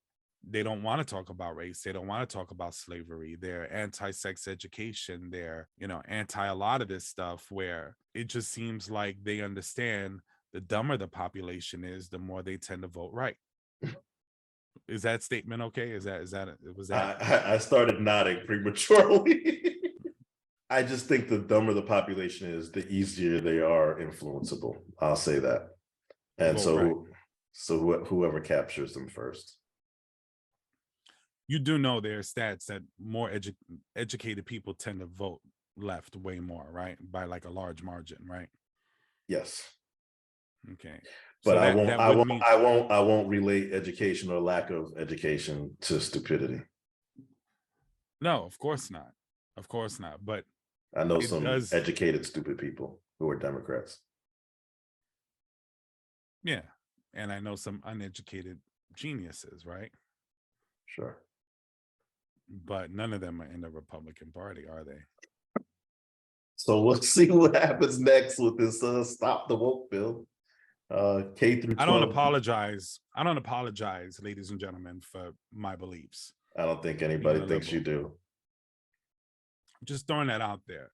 They don't want to talk about race. They don't want to talk about slavery. They're anti-sex education. They're, anti a lot of this stuff, where it just seems like they understand the dumber the population is, the more they tend to vote right. Is that statement okay? Was that? I started nodding prematurely. I just think the dumber the population is, the easier they are influenceable. I'll say that. And Vote right. whoever captures them first. You do know there are stats that more educated people tend to vote left way more, right? By like a large margin, right? Yes. Okay. But So I that won't that would mean I won't relate education or lack of education to stupidity. no, of course not. Of course not. But I know it some does, educated stupid people who are Democrats. yeah. And I know some uneducated geniuses, right? Sure. But none of them are in the Republican Party, are they? So we'll see what happens next with this stop the woke bill. K through 12. I don't apologize, ladies and gentlemen, for my beliefs. I don't think anybody Being a thinks you liberal. do. Just throwing that out there.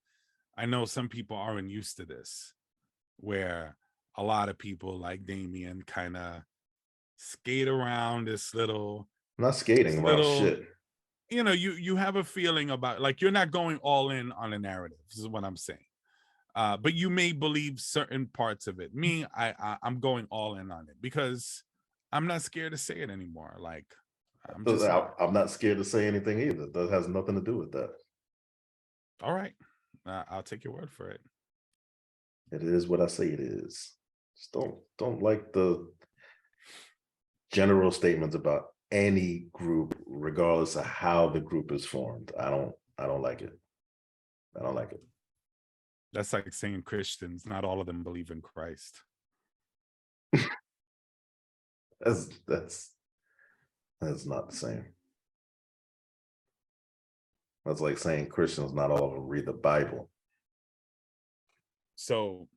I know some people aren't used to this, where a lot of people like Damien kind of skate around this little, I'm not skating around shit. you have a feeling about, like, you're not going all in on a narrative. This is what I'm saying. But you may believe certain parts of it. Me, I'm going all in on it because I'm not scared to say it anymore. Like, I'm not scared to say anything either. That has nothing to do with that. All right. I'll take your word for it. It is what I say it is. Just don't like the general statements about any group, regardless of how the group is formed. I don't like it. I don't like it. That's like saying Christians, not all of them believe in Christ. That's not the same. That's like saying Christians, not all of them read the Bible. So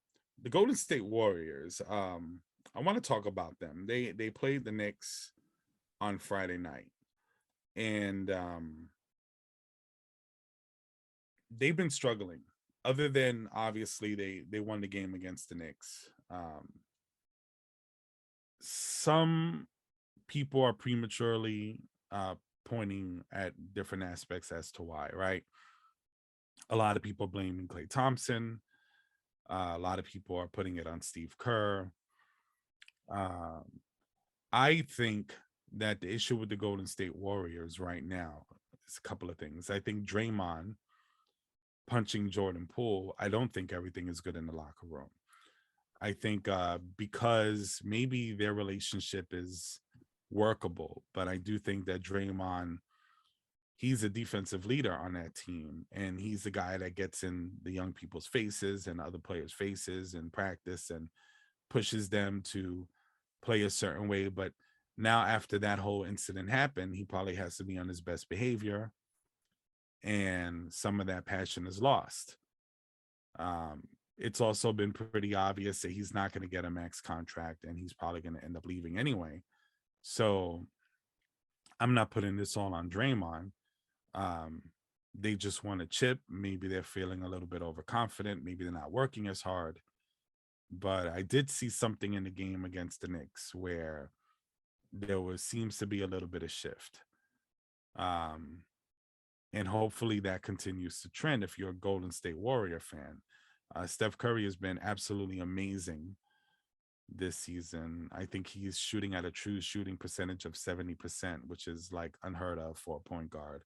the Golden State Warriors, I want to talk about them. They played the Knicks on Friday night, and they've been struggling. Other than obviously they won the game against the Knicks. Some people are prematurely pointing at different aspects as to why, right? A lot of people blaming Klay Thompson. A lot of people are putting it on Steve Kerr. I think that the issue with the Golden State Warriors right now is a couple of things. I think Draymond punching Jordan Poole, I don't think everything is good in the locker room. I think because maybe their relationship is workable, but I do think that Draymond, he's a defensive leader on that team, and he's the guy that gets in the young people's faces and other players' faces in practice and pushes them to play a certain way. But now after that whole incident happened, he probably has to be on his best behavior, and some of that passion is lost. it's also been pretty obvious that he's not going to get a max contract and he's probably going to end up leaving anyway. So I'm not putting this all on Draymond. Um, they just want a chip. Maybe they're feeling a little bit overconfident. Maybe they're not working as hard. But I did see something in the game against the Knicks where there seems to be a little bit of shift. Um, and hopefully that continues to trend if you're a Golden State Warrior fan. Steph Curry has been absolutely amazing this season. I think he's shooting at a true shooting percentage of 70%, which is like unheard of for a point guard.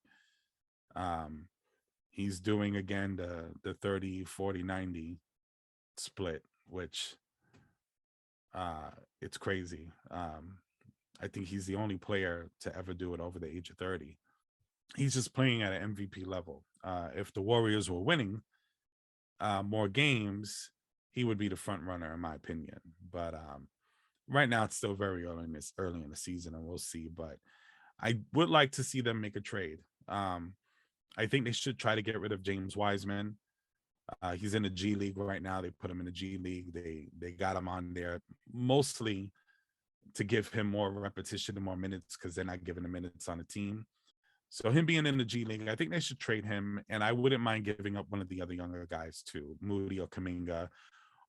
He's doing again the 30 40 90 split, which it's crazy. I think he's the only player to ever do it over the age of 30. He's just playing at an MVP level. If the Warriors were winning more games, he would be the front runner, in my opinion. But right now, it's still very early in the season, and we'll see. But I would like to see them make a trade. I think they should try to get rid of James Wiseman. He's in the G League right now. They put him in the G League. They got him on there mostly to give him more repetition and more minutes because they're not giving him minutes on the team. So him being in the G League, I think they should trade him. And I wouldn't mind giving up one of the other younger guys too, Moody or Kuminga,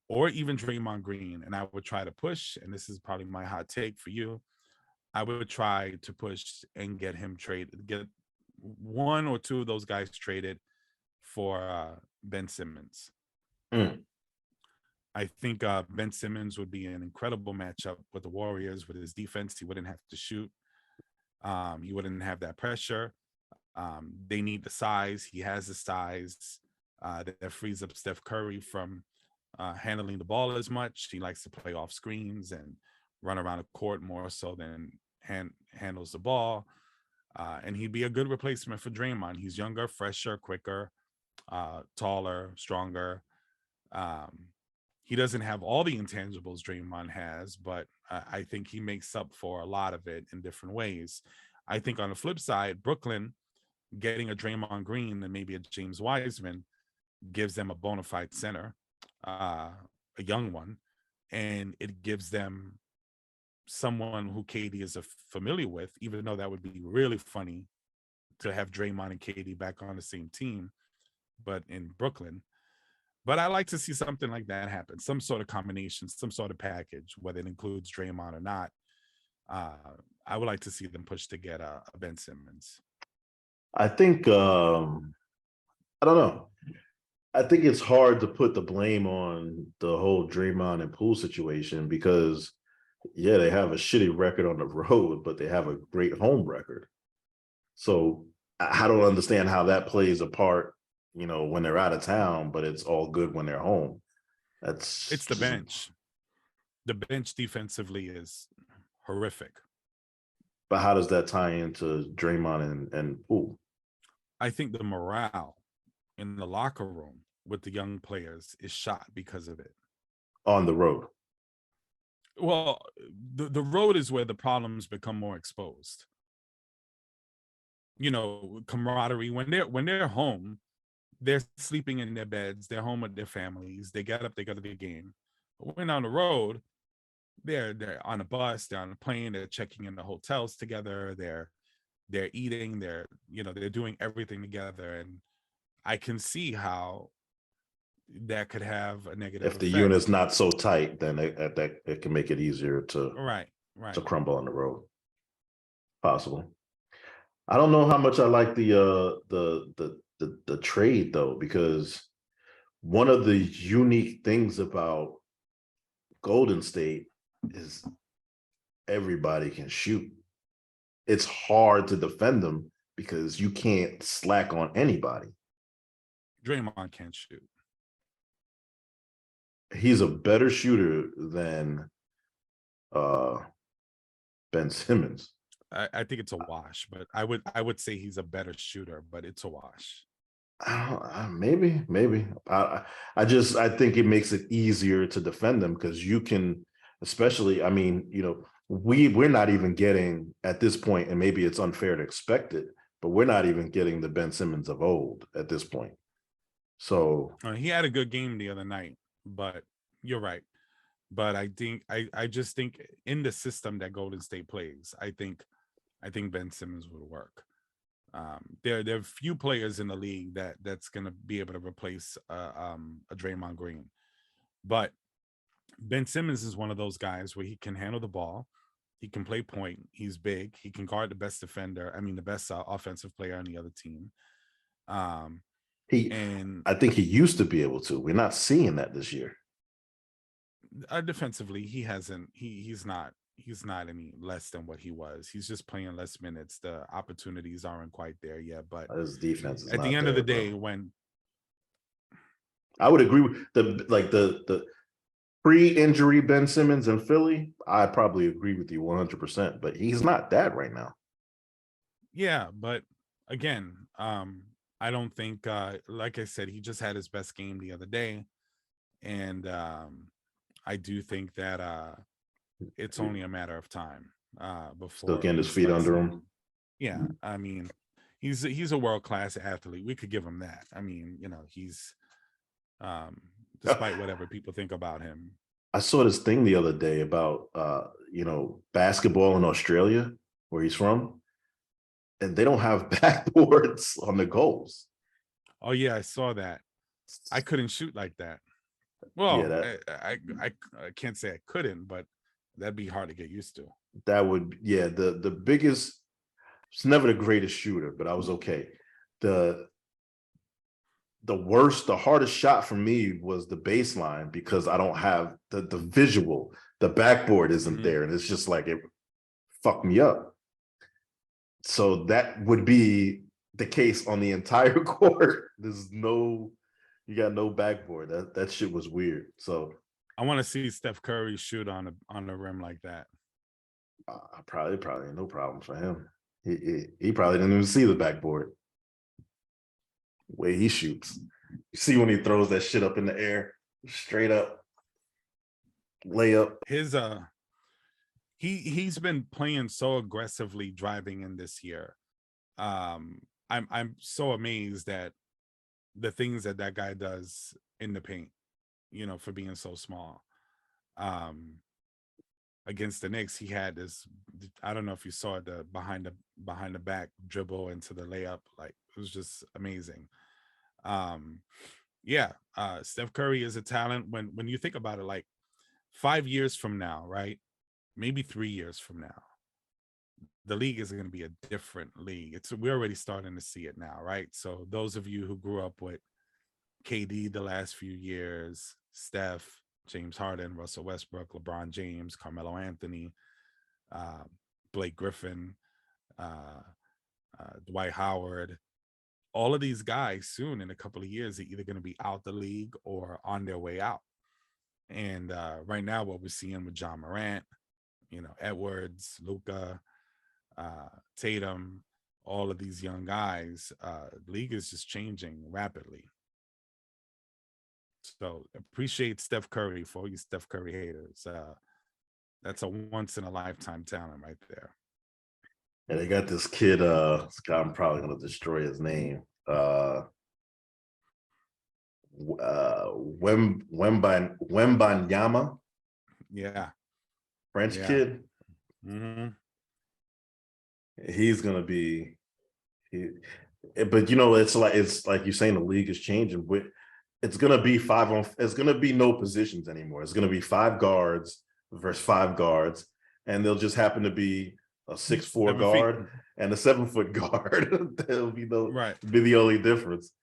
or even Draymond Green. And I would try to push, and this is probably my hot take for you, I would try to push and get him traded, get one or two of those guys traded for Ben Simmons. I think Ben Simmons would be an incredible matchup with the Warriors with his defense. He wouldn't have to shoot. He wouldn't have that pressure. They need the size. He has the size that frees up Steph Curry from handling the ball as much. He likes to play off screens and run around the court more so than handles the ball. And he'd be a good replacement for Draymond. He's younger, fresher, quicker, taller, stronger. He doesn't have all the intangibles Draymond has, but I think he makes up for a lot of it in different ways. I think on the flip side, Brooklyn getting a Draymond Green and maybe a James Wiseman gives them a bona fide center, a young one, and it gives them someone who KD is familiar with, even though that would be really funny to have Draymond and KD back on the same team, but in Brooklyn. But I like to see something like that happen, some sort of combination, some sort of package, whether it includes Draymond or not. I would like to see them push to get a Ben Simmons. I think, I don't know. I think it's hard to put the blame on the whole Draymond and Poole situation because, yeah, they have a shitty record on the road, but they have a great home record. So I don't understand how that plays a part, when they're out of town, but it's all good when they're home. It's the bench. The bench defensively is horrific. But how does that tie into Draymond and Poole? I think the morale in the locker room with the young players is shot because of it. On the road. Well, the road is where the problems become more exposed. Camaraderie when they're home, they're sleeping in their beds, they're home with their families, they get up, they go to the game. But when on the road, they're on a bus, they're on a plane, they're checking in the hotels together, they're eating, they're doing everything together, and I can see how that could have a negative if the effect. unit's not so tight, then it can make it easier to right to crumble on the road. Possible. I don't know how much I like the trade though, because one of the unique things about Golden State is everybody can shoot. It's hard to defend them because you can't slack on anybody. Draymond can't shoot. He's a better shooter than Ben Simmons. I think it's a wash, but I would say he's a better shooter, but it's a wash. Maybe. I think it makes it easier to defend them because you can, especially, we're not even getting at this point, and maybe it's unfair to expect it, but we're not even getting the Ben Simmons of old at this point. So he had a good game the other night. but you're right. But I just think in the system that Golden State plays, I think Ben Simmons would work. There are few players in the league that's gonna be able to replace a Draymond Green, but Ben Simmons is one of those guys where he can handle the ball, he can play point, he's big, he can guard the best defender. I mean, the best offensive player on the other team. Um, He, and I think he used to be able to. We're not seeing that this year. defensively, he hasn't. He's not any less than what he was. He's just playing less minutes. The opportunities aren't quite there yet. But His defense is at the not end of the there, day, bro. when I would agree with the pre-injury Ben Simmons in Philly. I probably agree with you 100%, but he's not that right now. yeah, but again, I don't think like I said, he just had his best game the other day. And I do think that it's only a matter of time Still before getting we his feet start under seeing. him. Yeah, I mean, he's a world-class athlete. We could give him that. I mean, he's despite whatever people think about him. I saw this thing the other day about basketball in Australia, where he's from, and they don't have backboards on the goals. Oh yeah, I saw that. I couldn't shoot like that. Yeah, Well, I can't say I couldn't, but that'd be hard to get used to. that would, yeah, the biggest. It's never the greatest shooter, but I was okay. The the hardest shot for me was the baseline because I don't have the visual. The backboard isn't there, and it's just like it fucked me up. So that would be the case on the entire court. You got no backboard. That shit was weird. So I want to see Steph Curry shoot on the rim like that. probably no problem for him. He probably didn't even see the backboard. Way he shoots. You see when he throws that shit up in the air, straight up layup. His he's been playing so aggressively driving in this year. I'm so amazed at the things that guy does in the paint, for being so small. Against the Knicks, he had this, I don't know if you saw it, the behind the back dribble into the layup. Like, it was just amazing. Yeah, Steph Curry is a talent. When you think about it, like 5 years from now, right? Maybe 3 years from now, the league is going to be a different league. We're already starting to see it now, right? So those of you who grew up with KD the last few years, Steph, James Harden, Russell Westbrook, LeBron James, Carmelo Anthony, Blake Griffin, Dwight Howard, all of these guys soon in a couple of years are either going to be out the league or on their way out. And right now, what we're seeing with John Morant, Edwards, Luka, Tatum, all of these young guys, the league is just changing rapidly. So appreciate Steph Curry. For all you Steph Curry haters. That's a once in a lifetime talent right there. And they got this kid, I'm probably gonna destroy his name. Wembanyama. Yeah. French kid. Mm-hmm. He's gonna be but it's like you're saying, the league is changing. It's gonna be it's gonna be no positions anymore. It's gonna be 5 guards versus 5 guards, and they'll just happen to be a 6'4" guard and a 7-foot guard. That'll be the only difference.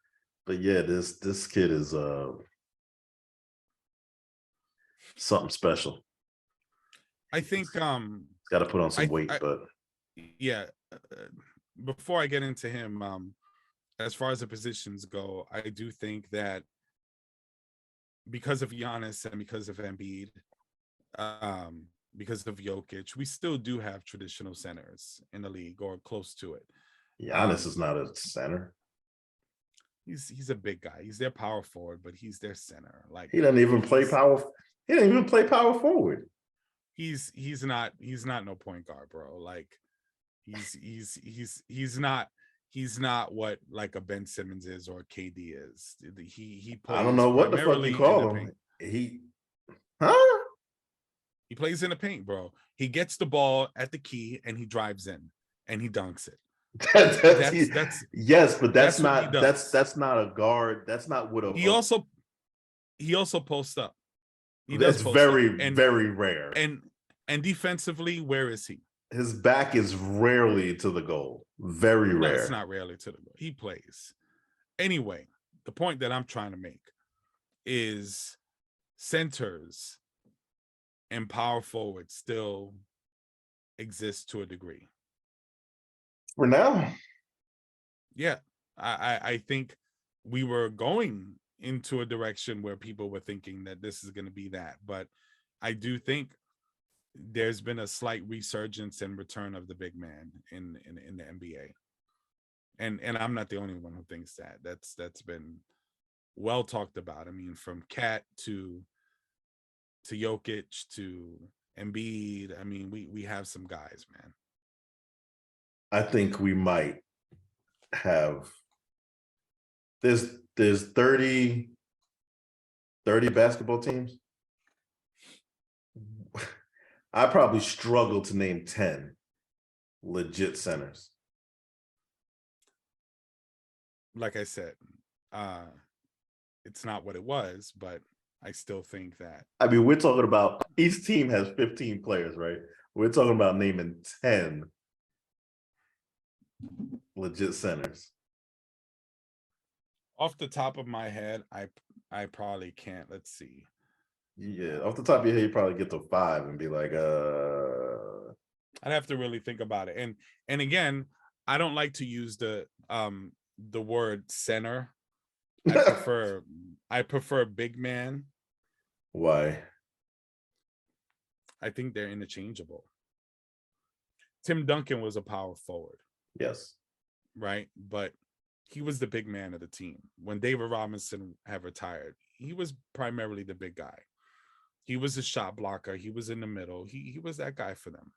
But yeah, this kid is something special. I think got to put on some weight, but yeah. Before I get into him, as far as the positions go, I do think that because of Giannis and because of Embiid, because of Jokic, we still do have traditional centers in the league or close to it. Giannis is not a center. He's a big guy. He's their power forward, but he's their center. Like, he doesn't even play power. He didn't even play power forward. He's not no point guard, bro. Like, he's not what like a Ben Simmons is or KD is. He plays. I don't know what the fuck you call him. Huh? He plays in the paint, bro. He gets the ball at the key and he drives in and he dunks it. That's Yes, but that's what he does. that's not a guard. That's not what He also posts up. He does that's post up. very rare. And defensively, where is he? His back is rarely to the goal. Very No, rare. it's not rarely to the goal. He plays. Anyway, the point that I'm trying to make is centers and power forwards still exist to a degree. For now. Yeah. I think we were going into a direction where people were thinking that this is going to be that. But I do think there's been a slight resurgence and return of the big man in the NBA. And I'm not the only one who thinks that. That's been well talked about. I mean, from Cat to Jokic to Embiid. I mean, we have some guys, man. I think we might have there's 30 basketball teams. I probably struggle to name 10 legit centers. Like I said, it's not what it was, but I still think that. I mean, we're talking about each team has 15 players, right? We're talking about naming 10 legit centers. Off the top of my head, I probably can't. Let's see. Yeah, off the top of your head, you probably get to 5 and be like, I'd have to really think about it. And again, I don't like to use the word center. I prefer big man. Why? I think they're interchangeable. Tim Duncan was a power forward. Yes. Right? But he was the big man of the team. When David Robinson had retired, he was primarily the big guy. He was a shot blocker. He was in the middle. He was that guy for them.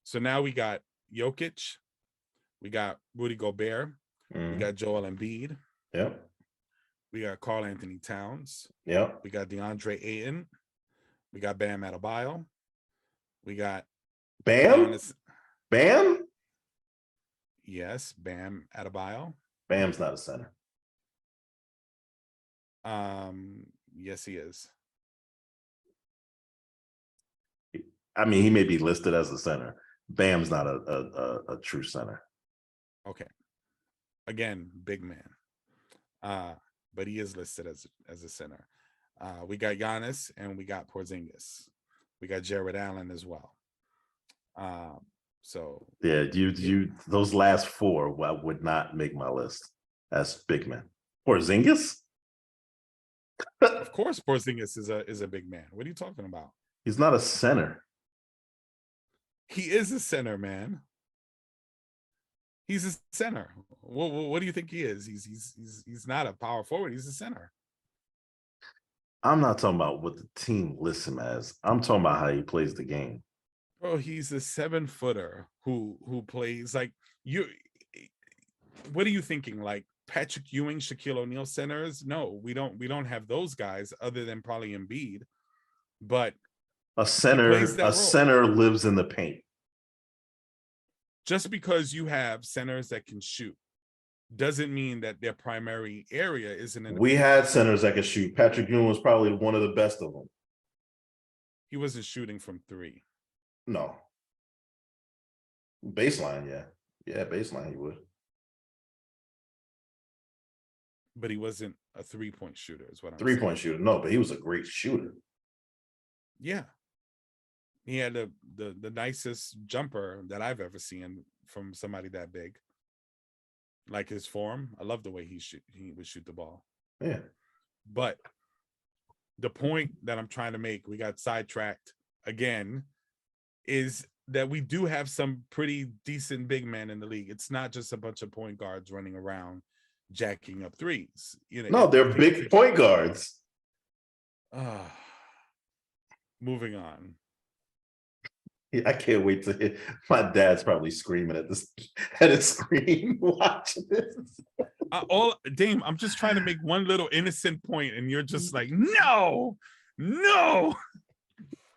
So now we got Jokic. We got Rudy Gobert. We got Joel Embiid. Yep. We got Karl Anthony Towns. Yep. We got DeAndre Ayton. We got Bam Adebayo. We got Bam? Giannis. Bam? Yes, Bam Adebayo. Bam's not a center. Yes, he is. I mean, he may be listed as a center. Bam's not a true center. Okay. Again, big man. But he is listed as a center. We got Giannis and we got Porzingis. We got Jared Allen as well. So yeah, you those last 4 would not make my list as big men. Porzingis? Of course, Porzingis is a big man. What are you talking about? He's not a center. He is a center, man. He's a center. What do you think he is? He's not a power forward. He's a center. I'm not talking about what the team lists him as. I'm talking about how he plays the game. Bro, he's a 7-footer who plays like you. What are you thinking? Like Patrick Ewing, Shaquille O'Neal centers? No, we don't have those guys other than probably Embiid. But a center lives in the paint. Just because you have centers that can shoot doesn't mean that their primary area isn't in the We had centers that could shoot. Patrick Ewing was probably one of the best of them. He wasn't shooting from 3. No. Baseline, yeah. Yeah, baseline he would. But he wasn't a 3-point shooter, is what I'm 3-point shooter. No, but he was a great shooter. Yeah. He had the nicest jumper that I've ever seen from somebody that big. Like his form. I love the way he would shoot the ball. Yeah. But the point that I'm trying to make, we got sidetracked again, is that we do have some pretty decent big men in the league. It's not just a bunch of point guards running around jacking up threes. You know, no, they're big point guards. Moving on. I can't wait to hear. My dad's probably screaming at this at his screen watching this. Dame, I'm just trying to make one little innocent point, and you're just like, no, no.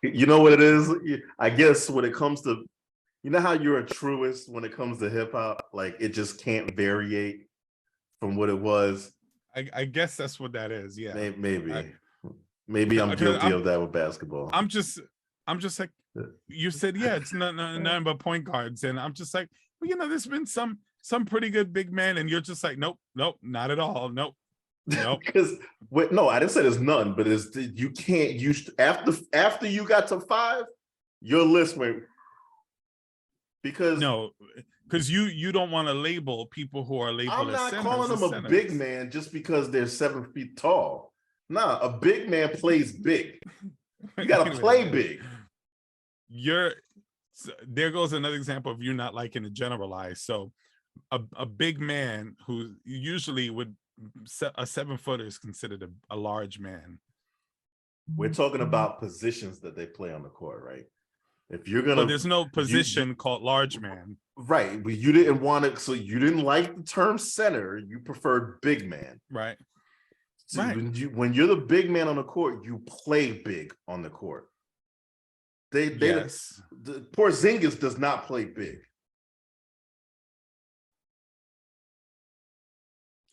You know what it is? I guess when it comes to, you know how you're a truist when it comes to hip hop, like it just can't variate from what it was. I guess that's what that is. Yeah. Maybe I'm guilty I'm, of that with basketball. I'm just like, you said, yeah, it's nothing but point guards, and I'm just like, well, you know, there's been some pretty good big men, and you're just like, nope, not at all, nope. Because no, I didn't say there's none, but it's you can't use after you got to 5, your list went because you don't want to label people who are labeled. I'm not as calling them a big man just because they're 7 feet tall. Nah, a big man plays big. You gotta play big. There goes another example of you not liking to generalize. So a big man who usually would a 7-footer is considered a large man. We're talking about positions that they play on the court, right? If you're gonna, there's no position called large man, right? But you didn't want it, so you didn't like the term center. You preferred big man, right? So when you're the big man on the court, you play big on the court. Yes. Porzingis does not play big.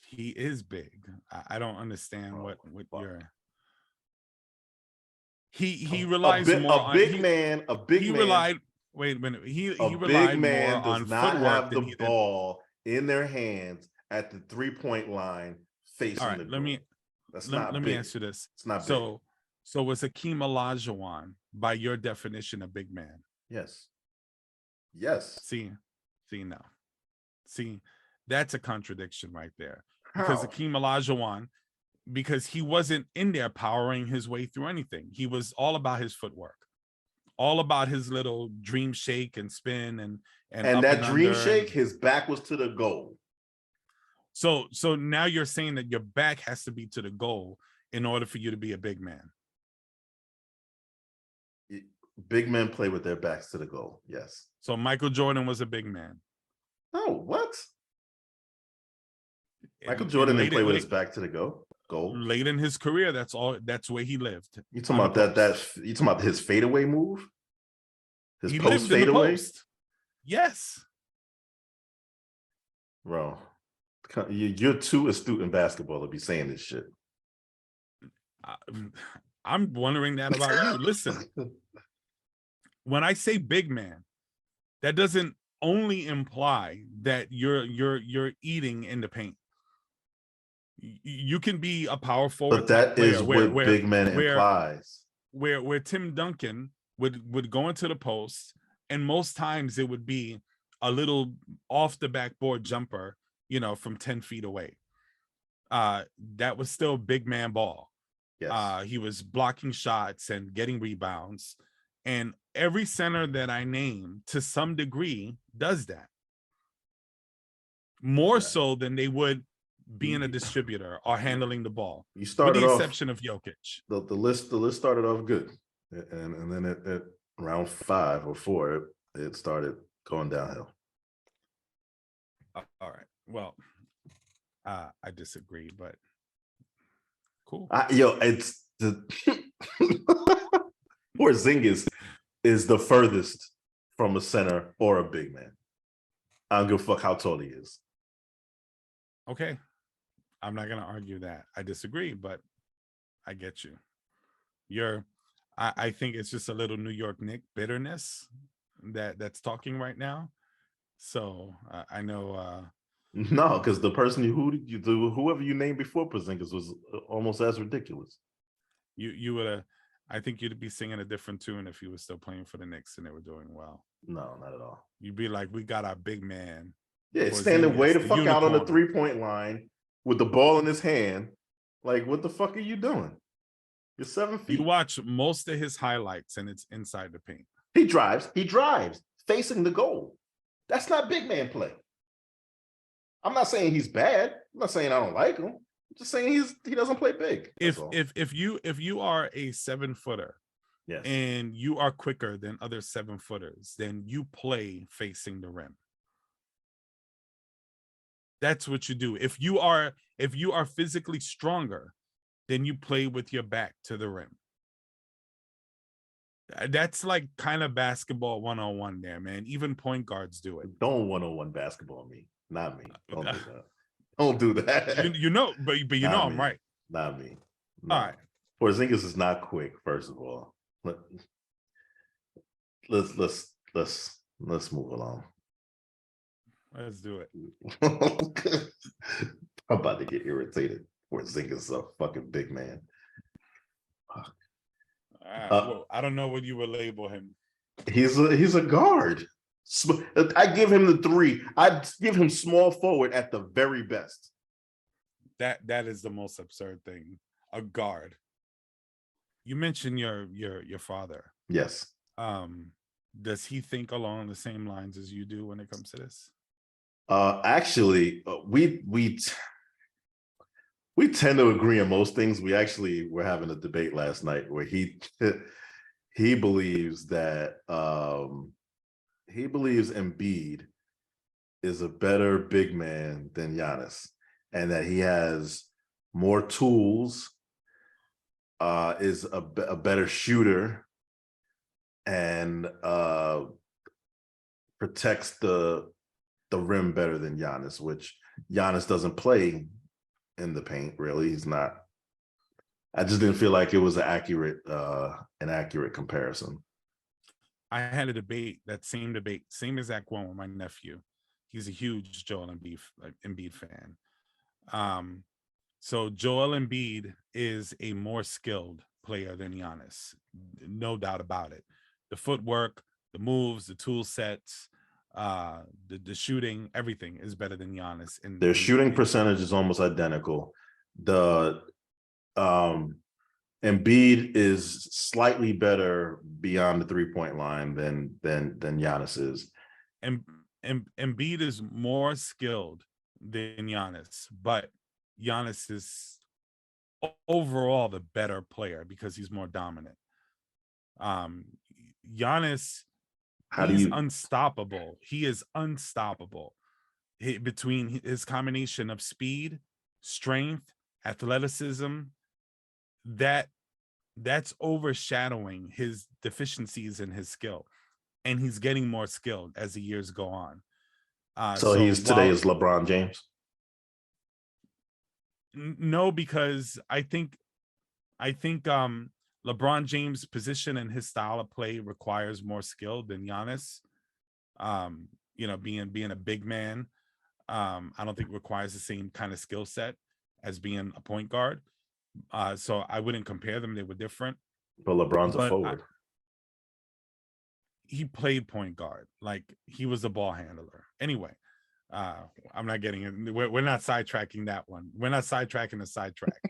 He is big. I don't understand what you're. He relies more on a big man. Relied. Wait a minute. He relied more on footwork. Have the ball in their hands at the 3-point line facing the goal. Let me answer this. It's not big. So was Hakeem Olajuwon, by your definition, a big man? Yes. See, that's a contradiction right there. Because Hakeem Olajuwon, because he wasn't in there powering his way through anything. He was all about his footwork, all about his little dream shake and spin and that dream shake, his back was to the goal. So now you're saying that your back has to be to the goal in order for you to be a big man. Big men play with their backs to the goal. Yes. So Michael Jordan was a big man. Oh, what? Michael Jordan didn't play with his back to the goal. Late in his career, that's where he lived. You talking about that? You talking about his fadeaway move? His post fadeaway? Yes. Bro, you're too astute in basketball to be saying this shit. I'm wondering that about you. Listen, when I say big man, that doesn't only imply that you're eating in the paint. You can be a power forward, but that is what big man implies. Where Tim Duncan would go into the post, and most times it would be a little off the backboard jumper, from 10 feet away. That was still big man ball. Yes. He was blocking shots and getting rebounds, and every center that I name to some degree does that. More so than they would being a distributor or handling the ball. You started with the exception of Jokic. The list started off good, and then at round 5 or 4, it started going downhill. All right. Well, I disagree, but cool. It's the Porzingis is the furthest from a center or a big man. I don't give a fuck how tall he is. Okay. I'm not going to argue that. I disagree, but I get you. I think it's just a little New York Knicks bitterness that's talking right now. So I know. No, because the person whoever you named before Porzingis was almost as ridiculous. You would I think you'd be singing a different tune if you were still playing for the Knicks and they were doing well. No, not at all. You'd be like, we got our big man. Yeah, standing way the fuck out on the 3-point line with the ball in his hand. Like, what the fuck are you doing? You're 7 feet. You watch most of his highlights and it's inside the paint. He drives facing the goal. That's not big man play. I'm not saying he's bad. I'm not saying I don't like him. I'm just saying he doesn't play big. If you are a 7-footer Yes. and you are quicker than other 7-footers, then you play facing the rim. That's what you do. If you are physically stronger, then you play with your back to the rim. That's like kind of basketball 101 there, man. Even point guards do it. Don't 101 basketball me. Not me. Don't do that. Don't do that. You know, but you know I'm right. Not me. No. All right. Porzingis is not quick, first of all. Let's move along. Let's do it. I'm about to get irritated. Porzingis is a fucking big man. Well, I don't know what you would label him. He's a guard. I give him the 3. I'd give him small forward at the very best. That is the most absurd thing. A guard. You mentioned your father. Yes. Does he think along the same lines as you do when it comes to this? Actually, we tend to agree on most things. We actually were having a debate last night where he believes that Embiid is a better big man than Giannis, and that he has more tools, is a better shooter, and protects the rim better than Giannis, which Giannis doesn't play in the paint, really. He's not. I just didn't feel like it was an accurate comparison. I had a debate, same exact one with my nephew. He's a huge Joel Embiid fan. So Joel Embiid is a more skilled player than Giannis, no doubt about it. The footwork, the moves, the tool sets, the shooting, everything is better than Giannis. Their shooting percentage is almost identical. The Embiid is slightly better beyond the 3-point line than Giannis is. And Embiid is more skilled than Giannis, but Giannis is overall the better player because he's more dominant. Giannis, he's unstoppable. He is unstoppable. Between his combination of speed, strength, athleticism, that's overshadowing his deficiencies in his skill, and he's getting more skilled as the years go on. So today is LeBron James? No, because I think LeBron James' position and his style of play requires more skill than Giannis. Being a big man, I don't think requires the same kind of skill set as being a point guard. So I wouldn't compare them. They were different. But LeBron's a forward. He played point guard. Like, he was a ball handler. Anyway, I'm not getting it. We're not sidetracking that one. We're not sidetracking the sidetrack.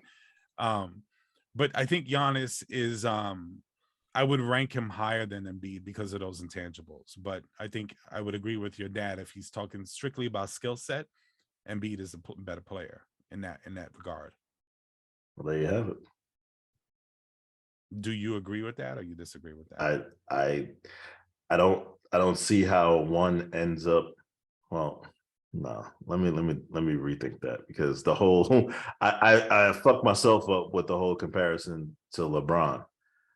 But I think Giannis is, I would rank him higher than Embiid because of those intangibles. But I think I would agree with your dad if he's talking strictly about skill set. Embiid is a better player in that regard. Well, there you have it. Do you agree with that, or you disagree with that? I don't see how one ends up. Well, no. Let me rethink that, because the whole I fucked myself up with the whole comparison to LeBron,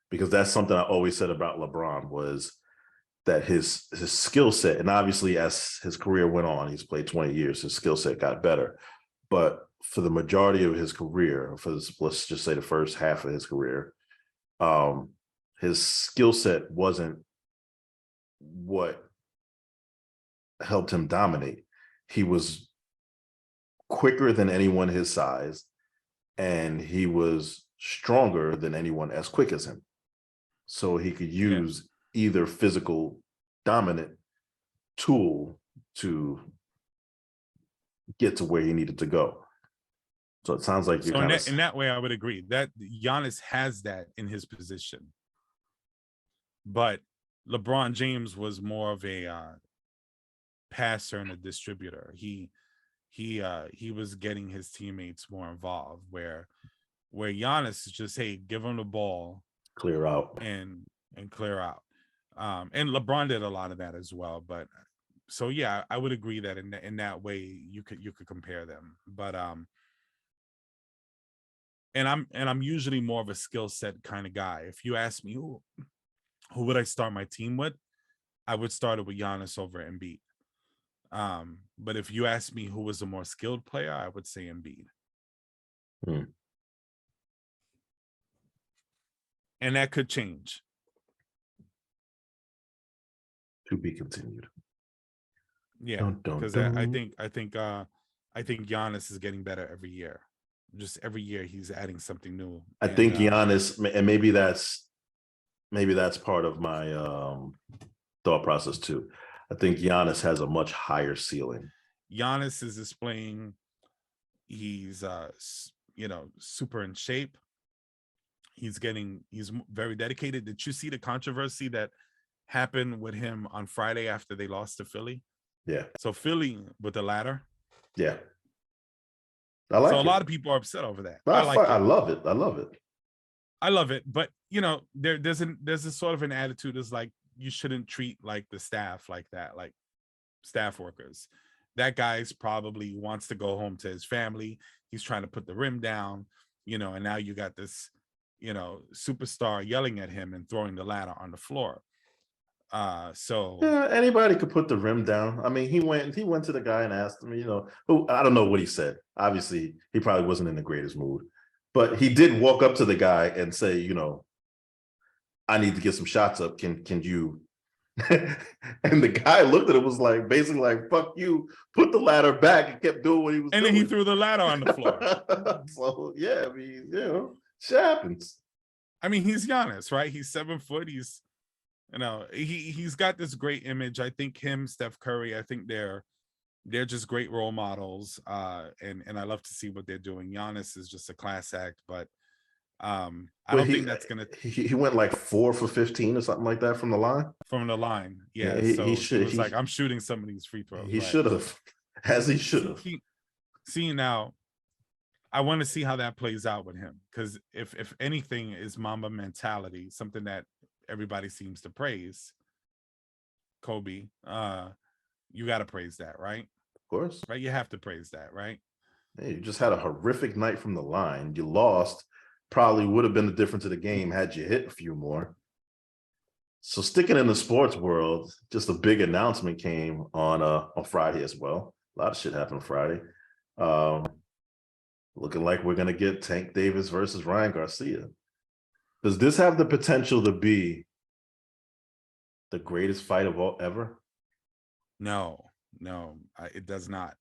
because that's something I always said about LeBron, was that his skill set, and obviously as his career went on, he's played 20 years, his skill set got better. But for the majority of his career, let's just say the first half of his career, his skill set wasn't what helped him dominate. He was quicker than anyone his size, and he was stronger than anyone as quick as him. So he could use either physical dominant tool to get to where he needed to go. So it sounds like you're in that way, I would agree that Giannis has that in his position. But LeBron James was more of a passer and a distributor. He was getting his teammates more involved, where Giannis is just, hey, give him the ball Clear out. and clear out. And LeBron did a lot of that as well. But so yeah, I would agree that in that way you could compare them. But and I'm usually more of a skill set kind of guy. If you ask me who would I start my team with, I would start it with Giannis over Embiid. But if you ask me who was a more skilled player, I would say Embiid. And that could change. To be continued. Yeah, because I think Giannis is getting better every year. Just every year he's adding something new. I think Giannis, and maybe that's part of my thought process too. I think Giannis has a much higher ceiling. Giannis is displaying he's super in shape. He's very dedicated. Did you see the controversy that happened with him on Friday after they lost to Philly? Yeah. So Philly with the ladder. Yeah. I like so it. A lot of people are upset over that. I love it. I love it. I love it. But there's a sort of an attitude is like you shouldn't treat like the staff like that, like staff workers. That guy's probably wants to go home to his family. He's trying to put the rim down, and now you got this, superstar yelling at him and throwing the ladder on the floor. So yeah, anybody could put the rim down. I mean, he went to the guy and asked him, who, I don't know what he said. Obviously, he probably wasn't in the greatest mood, but he did walk up to the guy and say, I need to get some shots up. Can you? And the guy looked at it, was like basically like, fuck you, put the ladder back, and kept doing what he was doing. And then he threw the ladder on the floor. So yeah, I mean, shit happens. I mean, he's Giannis, right? He's 7 foot. He's he's got this great image. I think him, Steph Curry, I think they're just great role models. And I love to see what they're doing. Giannis is just a class act, but I don't think that's gonna. He went like 4 for 15 or something like that from the line. From the line, yeah. He should. It was like I'm shooting some of these free throws. He should have, as he should have. See now, I want to see how that plays out with him, because if anything is Mamba mentality, something that everybody seems to praise, Kobe, you got to praise that, right? Of course, right. You have to praise that, right? Hey, you just had a horrific night from the line. You lost. Probably would have been the difference of the game had you hit a few more. So sticking in the sports world, just a big announcement came on Friday as well. A lot of shit happened Friday. Looking like we're gonna get Tank Davis versus Ryan Garcia. Does this have the potential to be the greatest fight of all ever? No, it does not.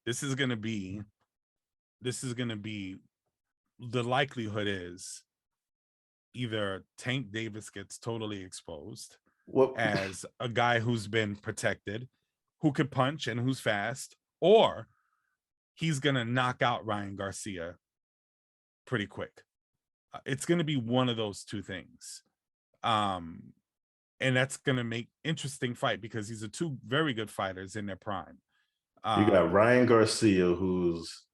This is gonna be. The likelihood is either Tank Davis gets totally exposed as a guy who's been protected, who could punch and who's fast, or he's gonna knock out Ryan Garcia pretty quick. It's gonna be one of those two things. And that's gonna make interesting fight, because these are two very good fighters in their prime. You got Ryan Garcia, who's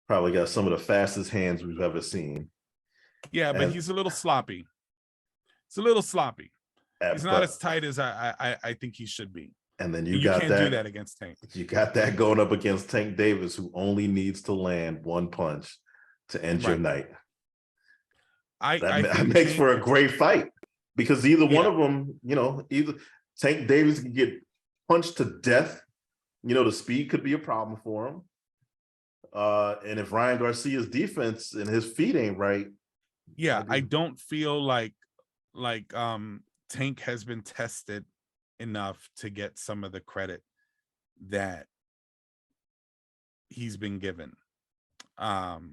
probably got some of the fastest hands we've ever seen. Yeah, but he's a little sloppy. It's a little sloppy. He's not as tight as I think he should be. And then you can't do that against Tank. You got that going up against Tank Davis, who only needs to land one punch to end your night. That makes for a great fight, because either one of them, either Tank Davis can get punched to death. The speed could be a problem for him. And if Ryan Garcia's defense and his feet ain't right. Yeah, I don't feel like Tank has been tested enough to get some of the credit that he's been given. So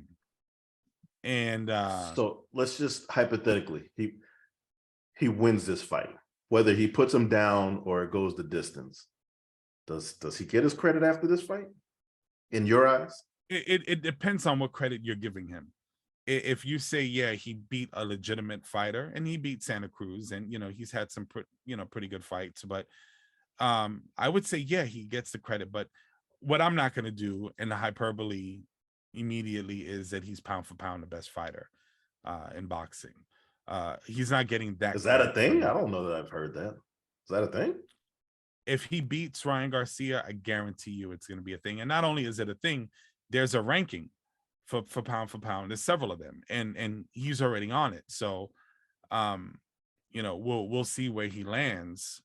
let's just hypothetically, he wins this fight, whether he puts him down or it goes the distance. Does he get his credit after this fight, in your eyes? It depends on what credit you're giving him. If you say, yeah, he beat a legitimate fighter, and he beat Santa Cruz, and he's had some pretty good fights, but I would say, yeah, he gets the credit. But what I'm not going to do, and the hyperbole immediately, is that he's pound for pound the best fighter in boxing. He's not getting that Is that a credit thing? from I don't know that I've heard that. Is that a thing? if he beats Ryan Garcia, I guarantee you it's going to be a thing. And not only is it a thing, there's a ranking for pound. There's several of them, and he's already on it. So, we'll see where he lands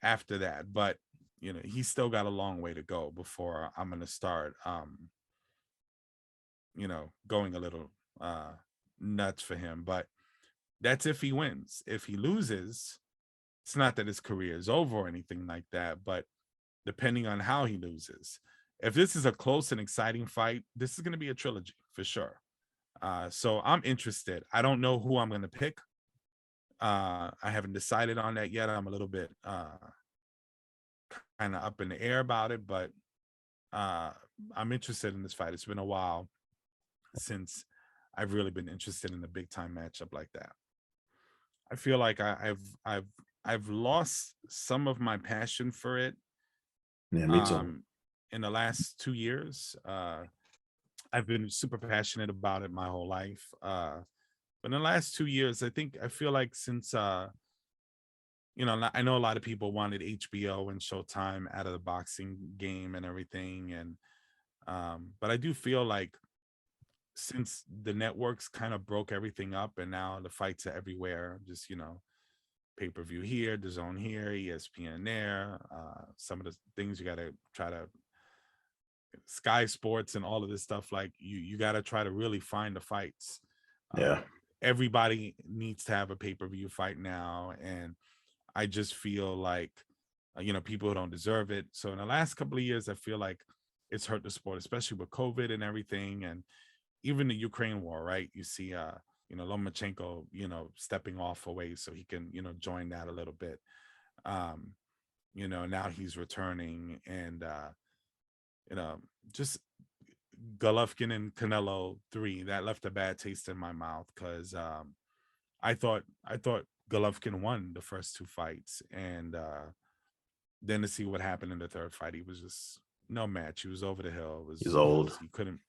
after that. But he's still got a long way to go before I'm going to start, going a little nuts for him. But that's if he wins. If he loses, it's not that his career is over or anything like that, but depending on how he loses. If this is a close and exciting fight, this is going to be a trilogy for sure. So I'm interested. I don't know who I'm going to pick. I haven't decided on that yet. I'm a little bit kind of up in the air about it, but I'm interested in this fight. It's been a while since I've really been interested in a big time matchup like that. I feel like I've lost some of my passion for it. Yeah, me too. In the last 2 years. I've been super passionate about it my whole life. But in the last 2 years, I feel like since I know a lot of people wanted HBO and Showtime out of the boxing game and everything. And but I do feel like since the networks kind of broke everything up and now the fights are everywhere, just pay-per-view here, the zone here, ESPN there. Some of the things you got to try to Sky Sports and all of this stuff. Like you got to try to really find the fights. Yeah. Everybody needs to have a pay-per-view fight now, and I just feel like people who don't deserve it. So in the last couple of years, I feel like it's hurt the sport, especially with COVID and everything, and even the Ukraine war. Right? You see, Lomachenko, stepping off away so he can, join that a little bit. Now he's returning, and just Golovkin and Canelo 3 that left a bad taste in my mouth because I thought Golovkin won the first 2 fights, and then to see what happened in the third fight, he was just no match. He was over the hill. He's old. He couldn't.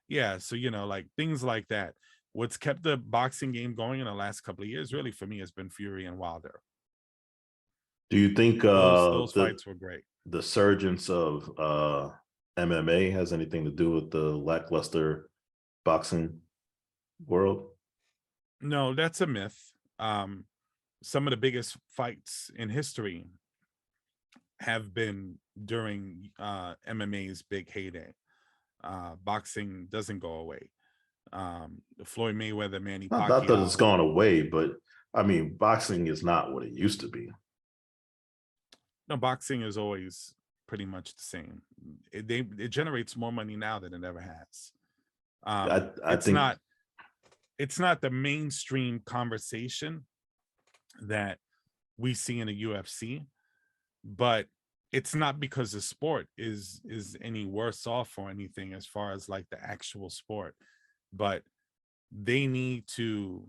Yeah, so like things like that. What's kept the boxing game going in the last couple of years, really, for me, has been Fury and Wilder. Do you think Those fights were great? The surgence of MMA has anything to do with the lackluster boxing world? No, that's a myth. Some of the biggest fights in history have been during MMA's big heyday. Boxing doesn't go away. Floyd Mayweather, Manny Pacquiao. Not that it's gone away, but I mean, boxing is not what it used to be. No, boxing is always pretty much the same. It generates more money now than it ever has. It's not the mainstream conversation that we see in the UFC, but it's not because the sport is any worse off or anything as far as like the actual sport, but they need to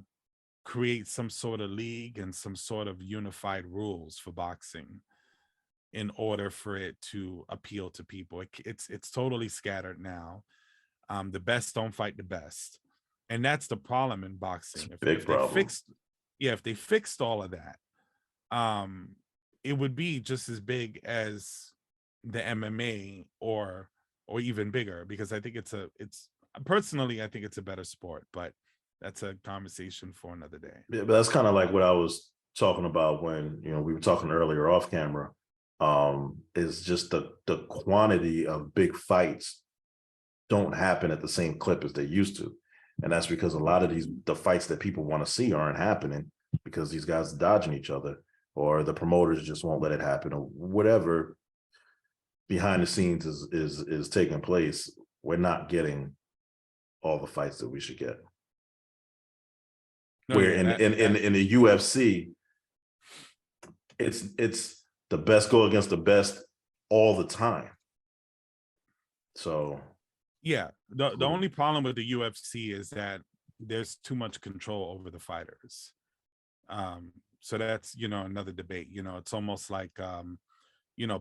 create some sort of league and some sort of unified rules for boxing in order for it to appeal to people. It's totally scattered now. The best don't fight the best, and that's the problem in boxing. Big problem. If they fixed all of that, it would be just as big as the MMA or even bigger, because I think it's personally, I think it's a better sport, but that's a conversation for another day. Yeah, but that's kind of like what I was talking about when we were talking earlier off camera. Is just the quantity of big fights don't happen at the same clip as they used to, and that's because a lot of the fights that people want to see aren't happening because these guys are dodging each other, or the promoters just won't let it happen, or whatever behind the scenes is taking place. We're not getting all the fights that we should get. In the UFC, it's the best go against the best all the time. So yeah, the only problem with the UFC is that there's too much control over the fighters. So that's another debate. It's almost like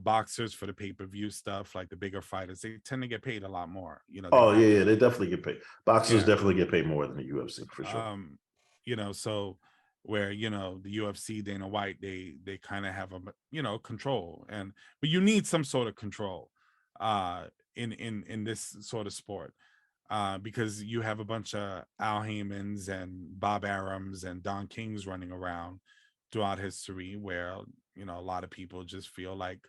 boxers for the pay-per-view stuff, like the bigger fighters, they tend to get paid a lot more. They definitely get paid. Boxers definitely get paid more than the UFC for sure. So where the UFC, Dana White, they kind of have a control, but you need some sort of control in this sort of sport, because you have a bunch of Al Haymans and Bob Arams and Don Kings running around throughout history, where a lot of people just feel like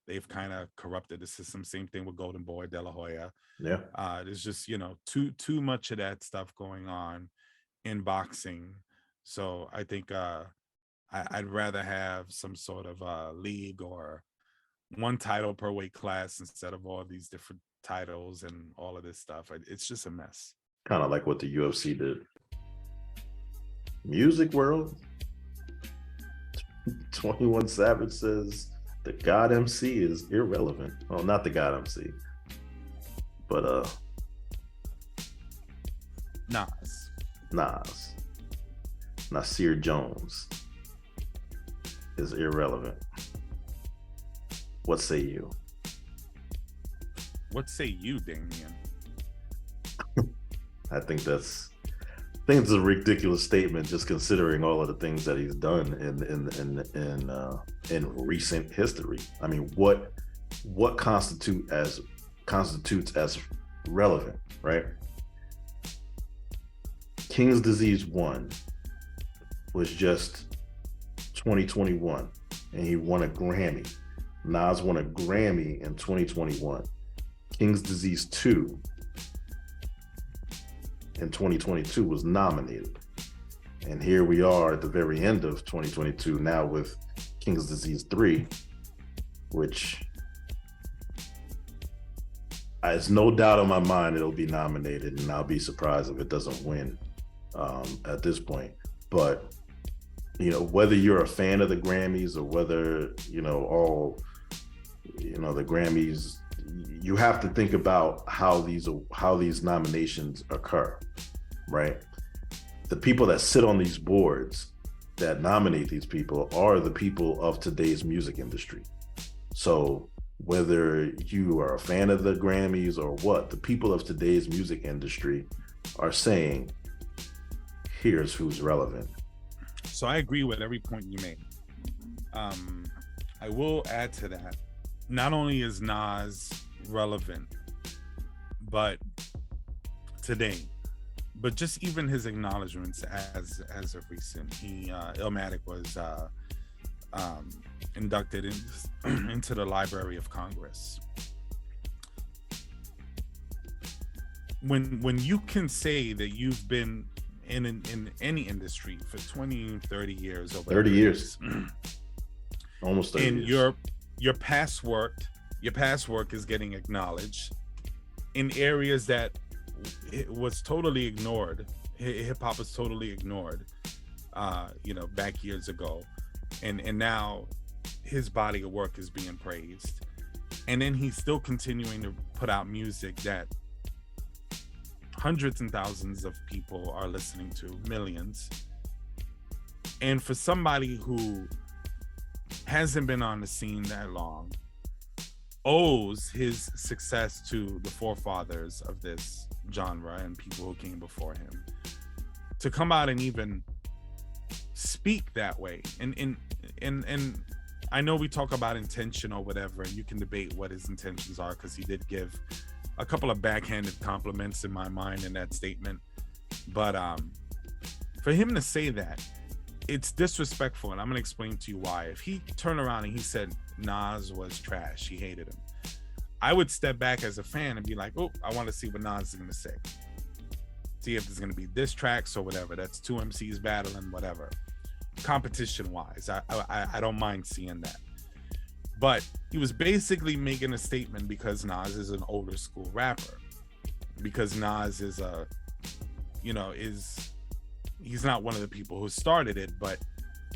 they've kind of corrupted the system. Same thing with Golden Boy, De La Hoya. Yeah. There's just too much of that stuff going on in boxing. So I think I'd rather have some sort of league or one title per weight class instead of all these different titles and all of this stuff. It's just a mess. Kind of like what the UFC did. Music world. 21 Savage says the God MC is irrelevant. Oh, not the God MC, but Nas. Nasir Jones is irrelevant. What say you? What say you, Damien? I think it's a ridiculous statement, just considering all of the things that he's done in recent history. I mean, what constitutes as relevant, right? King's Disease 1 was just 2021, and he won a Grammy. Nas won a Grammy in 2021. King's Disease 2 in 2022 was nominated. And here we are at the very end of 2022 now with King's Disease 3, which there's no doubt in my mind it'll be nominated, and I'll be surprised if it doesn't win at this point. But whether you're a fan of the Grammys or whether the Grammys, you have to think about how these nominations occur, right? The people that sit on these boards that nominate these people are the people of today's music industry. So whether you are a fan of the Grammys or what, the people of today's music industry are saying, here's who's relevant. So I agree with every point you made. I will add to that. Not only is Nas relevant, but today, but just even his acknowledgments as of recent, Illmatic was inducted into the Library of Congress. When you can say that you've been in any industry for 20, 30 years or 30 years. Almost 30 and years. Your past work is getting acknowledged in areas that it was totally ignored. Hip hop was totally ignored, back years ago, and now his body of work is being praised, and then he's still continuing to put out music that hundreds and thousands of people are listening to, millions. And for somebody who hasn't been on the scene that long, owes his success to the forefathers of this genre and people who came before him, to come out and even speak that way. And I know we talk about intention or whatever, and you can debate what his intentions are, because he did give a couple of backhanded compliments in my mind in that statement. But for him to say that, it's disrespectful, and I'm gonna explain to you why. If he turned around and he said Nas was trash, he hated him, I would step back as a fan and be like, oh, I want to see what Nas is gonna say. See if there's gonna be diss tracks or whatever. That's two MCs battling, whatever. Competition wise, I don't mind seeing that. But he was basically making a statement because Nas is an older school rapper, because Nas is he's not one of the people who started it, but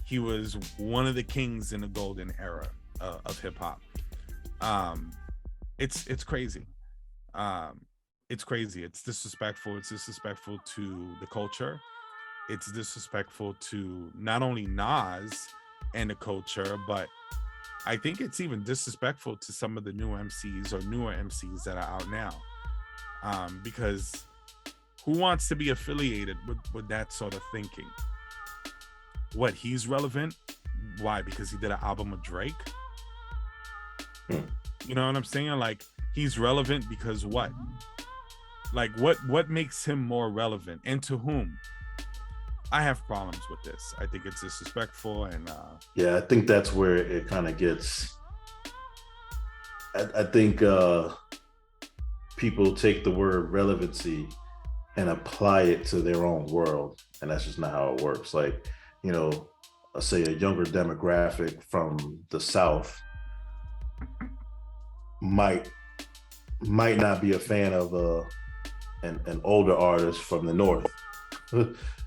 he was one of the kings in the golden era of hip hop. It's crazy. It's crazy. It's disrespectful. It's disrespectful to the culture. It's disrespectful to not only Nas and the culture, but I think it's even disrespectful to some of the new MCs or newer MCs that are out now, because Who wants to be affiliated with that sort of thinking? What, he's relevant? Why? Because he did an album with Drake? You know what I'm saying? Like, he's relevant because what? Like, what makes him more relevant, and to whom? I have problems with this. I think it's disrespectful, and yeah, I think that's where it kind of gets. I think people take the word relevancy and apply it to their own world, and that's just not how it works. Like, you know, let's say a younger demographic from the South might not be a fan of an older artist from the North,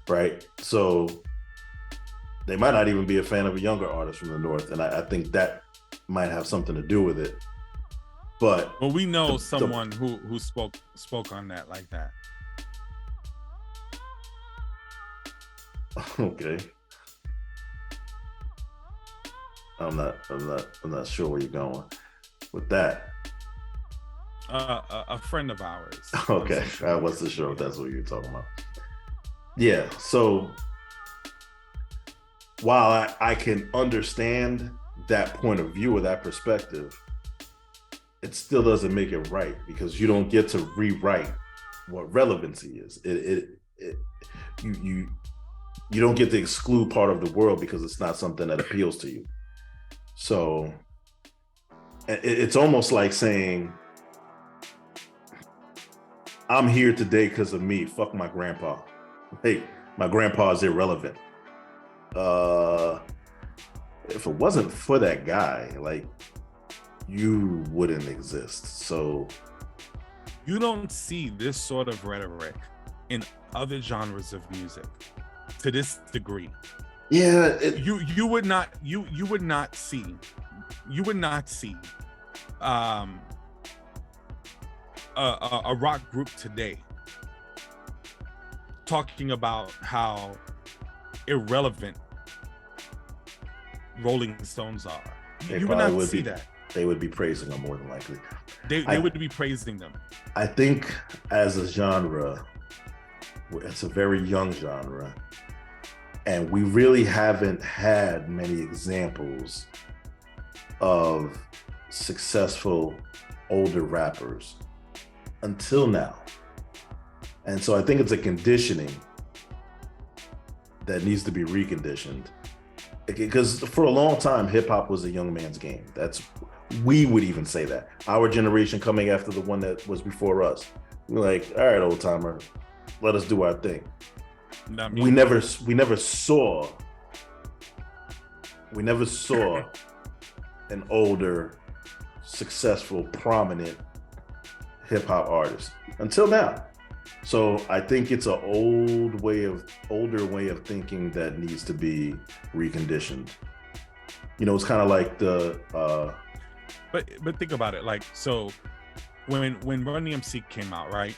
right? So they might not even be a fan of a younger artist from the North, and I think that might have something to do with it. But well, we know someone who spoke on that like that. Okay. I'm not sure where you're going with that. A friend of ours. Okay, I wasn't sure if that's what you're talking about. Yeah, so while I can understand that point of view or that perspective, it still doesn't make it right, because you don't get to rewrite what relevancy is. You don't get to exclude part of the world because it's not something that appeals to you. So it's almost like saying, I'm here today because of me. Fuck my grandpa. Hey, my grandpa is irrelevant. If it wasn't for that guy, like, you wouldn't exist. So you don't see this sort of rhetoric in other genres of music to this degree. Yeah, you would not see a rock group today talking about how irrelevant Rolling Stones are. You would not see that. They would be praising them more than likely. They would be praising them. I think as a genre, it's a very young genre, and we really haven't had many examples of successful older rappers until now. And so I think it's a conditioning that needs to be reconditioned, because for a long time, hip hop was a young man's game. We would even say that. Our generation coming after the one that was before us, we're like, all right, old timer, let us do our thing. We never saw an older, successful, prominent hip hop artist until now. So I think it's an older way of thinking that needs to be reconditioned. You know, it's kind of like the but think about it. Like, so when Run DMC came out, right?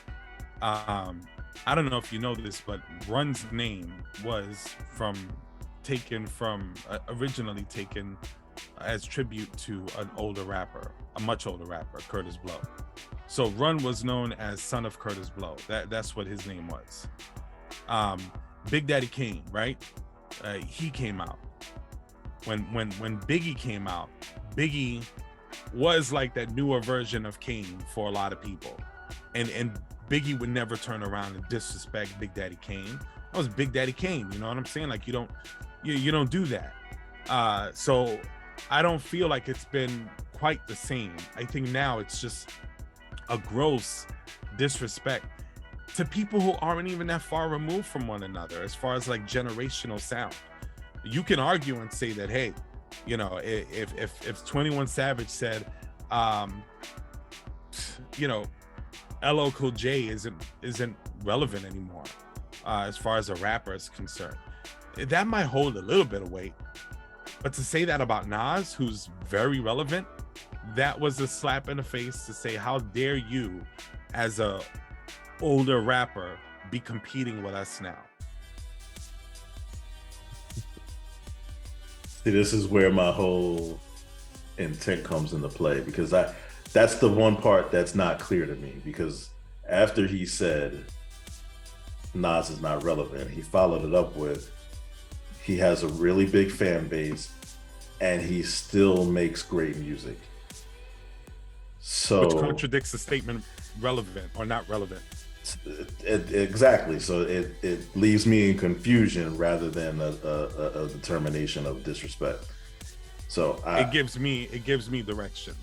I don't know if you know this, but Run's name was originally taken as tribute to an older rapper, a much older rapper, Kurtis Blow. So Run was known as son of Kurtis Blow. That's what his name was. Big Daddy Kane, right? He came out. When Biggie came out, Biggie was like that newer version of Kane for a lot of people. And Biggie would never turn around and disrespect Big Daddy Kane. That was Big Daddy Kane, you know what I'm saying? Like, you don't do that. So I don't feel like it's been quite the same. I think now it's just a gross disrespect to people who aren't even that far removed from one another as far as like generational sound. You can argue and say that, hey, you know, if 21 Savage said, you know, LL Cool J isn't relevant anymore as far as a rapper is concerned, that might hold a little bit of weight. But to say that about Nas, who's very relevant, that was a slap in the face to say, how dare you as a older rapper be competing with us now? See, this is where my whole intent comes into play, because that's the one part that's not clear to me, because after he said, Nas is not relevant. He followed it up with, he has a really big fan base and he still makes great music. So which contradicts the statement relevant or not relevant. Exactly. So it leaves me in confusion rather than a determination of disrespect. So it gives me direction.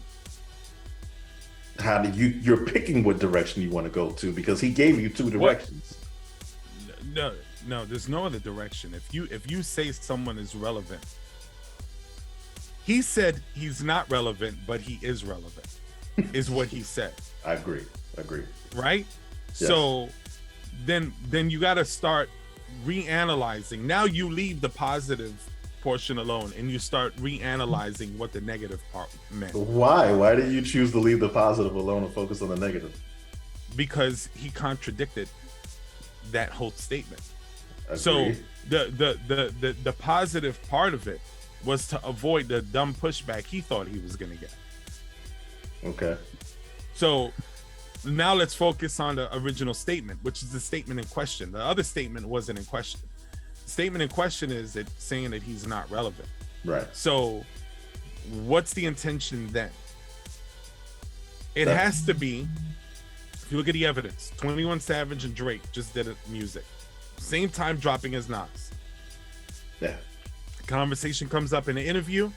How do you're picking what direction you want to go to, because he gave you two directions. No, there's no other direction. If you say someone is relevant, he said he's not relevant, but he is relevant, is what he said. I agree. Right? Yes. So then you got to start reanalyzing. Now you leave the positive portion alone and you start reanalyzing what the negative part meant. Why did you choose to leave the positive alone and focus on the negative? Because he contradicted that whole statement. Agreed. So the positive part of it was to avoid the dumb pushback he thought he was going to get. Okay. So now let's focus on the original statement, which is the statement in question. The other statement wasn't in question. The statement in question is that saying that he's not relevant. Right. So what's the intention then? It has to be, if you look at the evidence, 21 Savage and Drake just did music. Same time dropping as Nas. Yeah. Conversation comes up in the interview.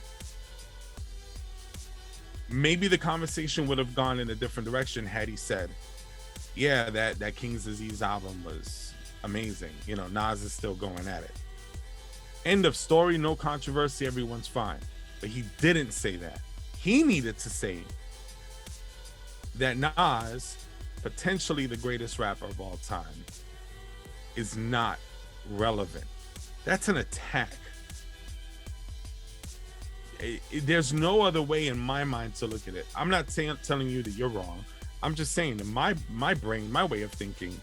Maybe the conversation would have gone in a different direction had he said, yeah, that King's Disease album was amazing. You know, Nas is still going at it. End of story, no controversy, everyone's fine. But he didn't say that. He needed to say that Nas, potentially the greatest rapper of all time, is not relevant. That's an attack. There's no other way in my mind to look at it. I'm not telling you that you're wrong. I'm just saying that my brain, my way of thinking,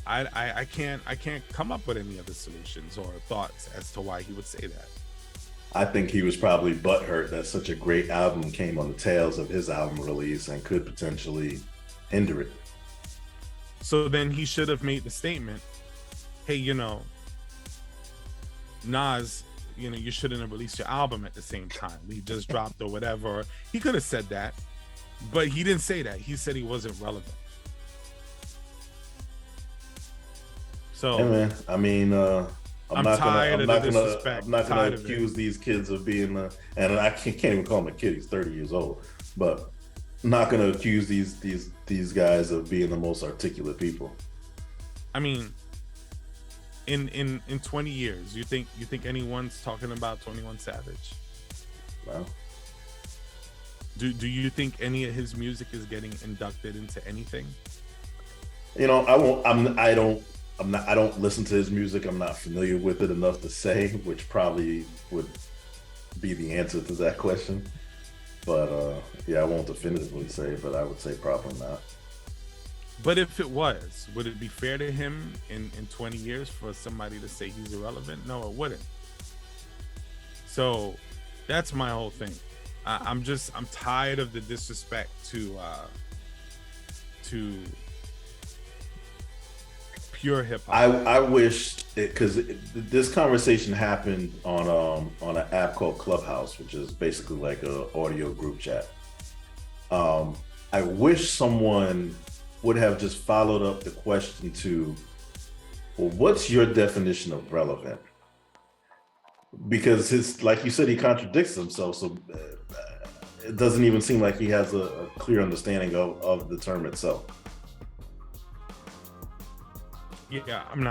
I can't come up with any other solutions or thoughts as to why he would say that. I think he was probably butthurt that such a great album came on the tails of his album release and could potentially hinder it. So then he should have made the statement, hey, you know, Nas, you know, you shouldn't have released your album at the same time. We just dropped or whatever. He could have said that, but he didn't say that. He said he wasn't relevant. So, yeah, man. I mean, I'm not gonna of accuse these kids of being, and I can't even call him a kid. He's 30 years old, but I'm not gonna accuse these guys of being the most articulate people. I mean, in 20 years, you think anyone's talking about 21 Savage? Well, do you think any of his music is getting inducted into anything? You know, I don't listen to his music. I'm not familiar with it enough to say, which probably would be the answer to that question. But yeah, I won't definitively say, but I would say probably not. But if it was, would it be fair to him in 20 years for somebody to say he's irrelevant? No, it wouldn't. So that's my whole thing. I'm tired of the disrespect to pure hip hop. I wish because this conversation happened on an app called Clubhouse, which is basically like a audio group chat. I wish someone would have just followed up the question to, well, what's your definition of relevant? Because like you said, he contradicts himself, so it doesn't even seem like he has a clear understanding of the term itself. Yeah, I'm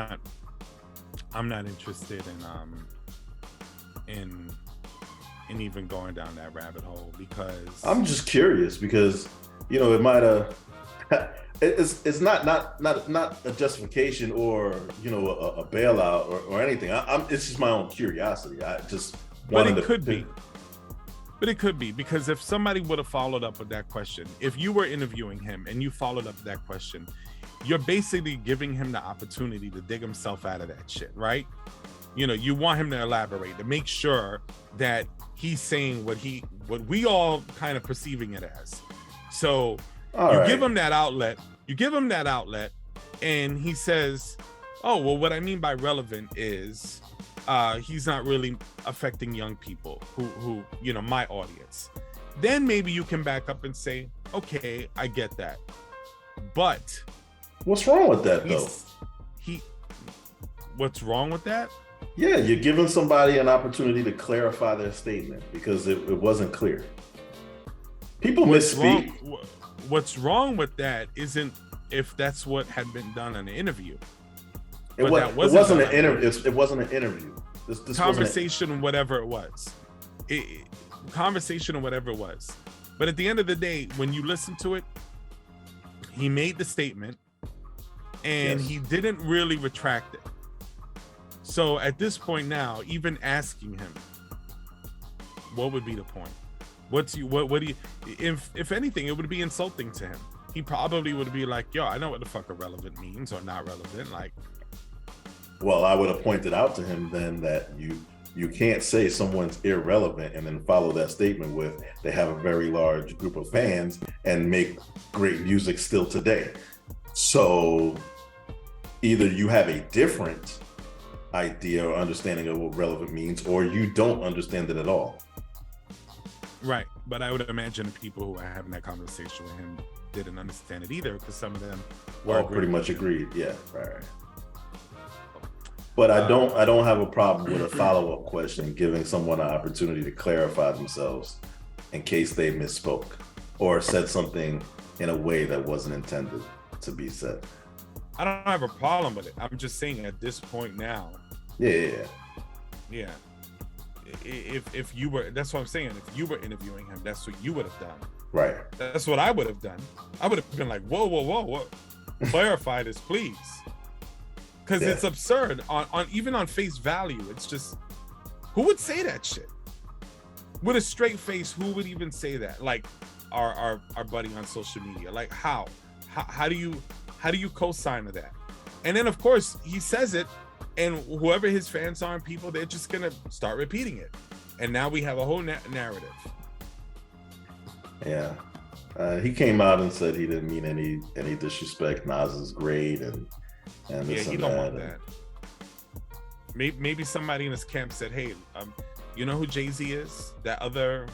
not interested in even going down that rabbit hole, because I'm just curious, because you know, it might have it's not a justification or, you know, a bailout or anything. It's just my own curiosity. I just wanted But it could be, because if somebody would have followed up with that question, if you were interviewing him and you followed up that question, you're basically giving him the opportunity to dig himself out of that shit, right? You know, you want him to elaborate, to make sure that he's saying what we all kind of perceiving it as. So give him that outlet. You give him that outlet, and he says, oh, well, what I mean by relevant is he's not really affecting young people who my audience. Then maybe you can back up and say, okay, I get that. But what's wrong with that though? What's wrong with that? Yeah, you're giving somebody an opportunity to clarify their statement because it wasn't clear. People misspeak. What's wrong with that isn't if that's what had been done in the interview. It wasn't an interview. It wasn't an interview. This conversation, whatever it was. Conversation or whatever it was. But at the end of the day, when you listen to it, he made the statement and he didn't really retract it. So at this point now, even asking him, what would be the point? What do you, if anything, it would be insulting to him. He probably would be like, yo, I know what the fuck irrelevant means or not relevant. Like, well, I would have pointed out to him then that you can't say someone's irrelevant and then follow that statement with they have a very large group of fans and make great music still today. So either you have a different idea or understanding of what relevant means, or you don't understand it at all. Right. But I would imagine the people who are having that conversation with him didn't understand it either, because some of them were pretty much agreed. Yeah, right. But I don't have a problem with a follow-up question, giving someone an opportunity to clarify themselves in case they misspoke or said something in a way that wasn't intended to be said. I don't have a problem with it. I'm just saying at this point now. Yeah. If you were, that's what I'm saying. If you were interviewing him, that's what you would have done. Right. That's what I would have done. I would have been like, whoa. Clarify this, please. Because it's absurd. On even on face value, it's just, who would say that shit? With a straight face, who would even say that? Like our buddy on social media. Like how do you co-sign to that? And then of course he says it, and whoever his fans are and people, they're just gonna start repeating it, and now we have a whole narrative. Yeah, he came out and said he didn't mean any disrespect. Nas is great, and this he and don't that. want that. Maybe somebody in his camp said, "Hey, you know who Jay-Z is? That other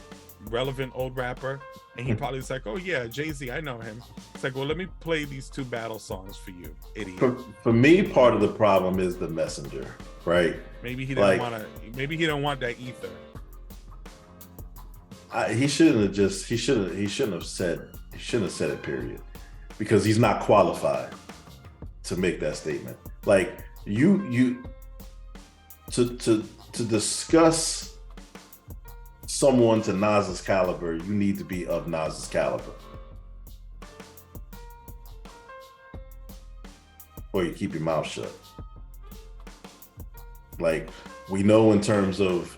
relevant old rapper?" And he probably was like, "Oh yeah, Jay-Z, I know him." It's like, well, let me play these two battle songs for you, idiot. For me, part of the problem is the messenger, right? Maybe he didn't want to. Maybe he don't want that ether. He shouldn't have said it. Period, because he's not qualified to make that statement. Like you to discuss someone to Nas's caliber, you need to be of Nas's caliber, or you keep your mouth shut. Like, we know in terms of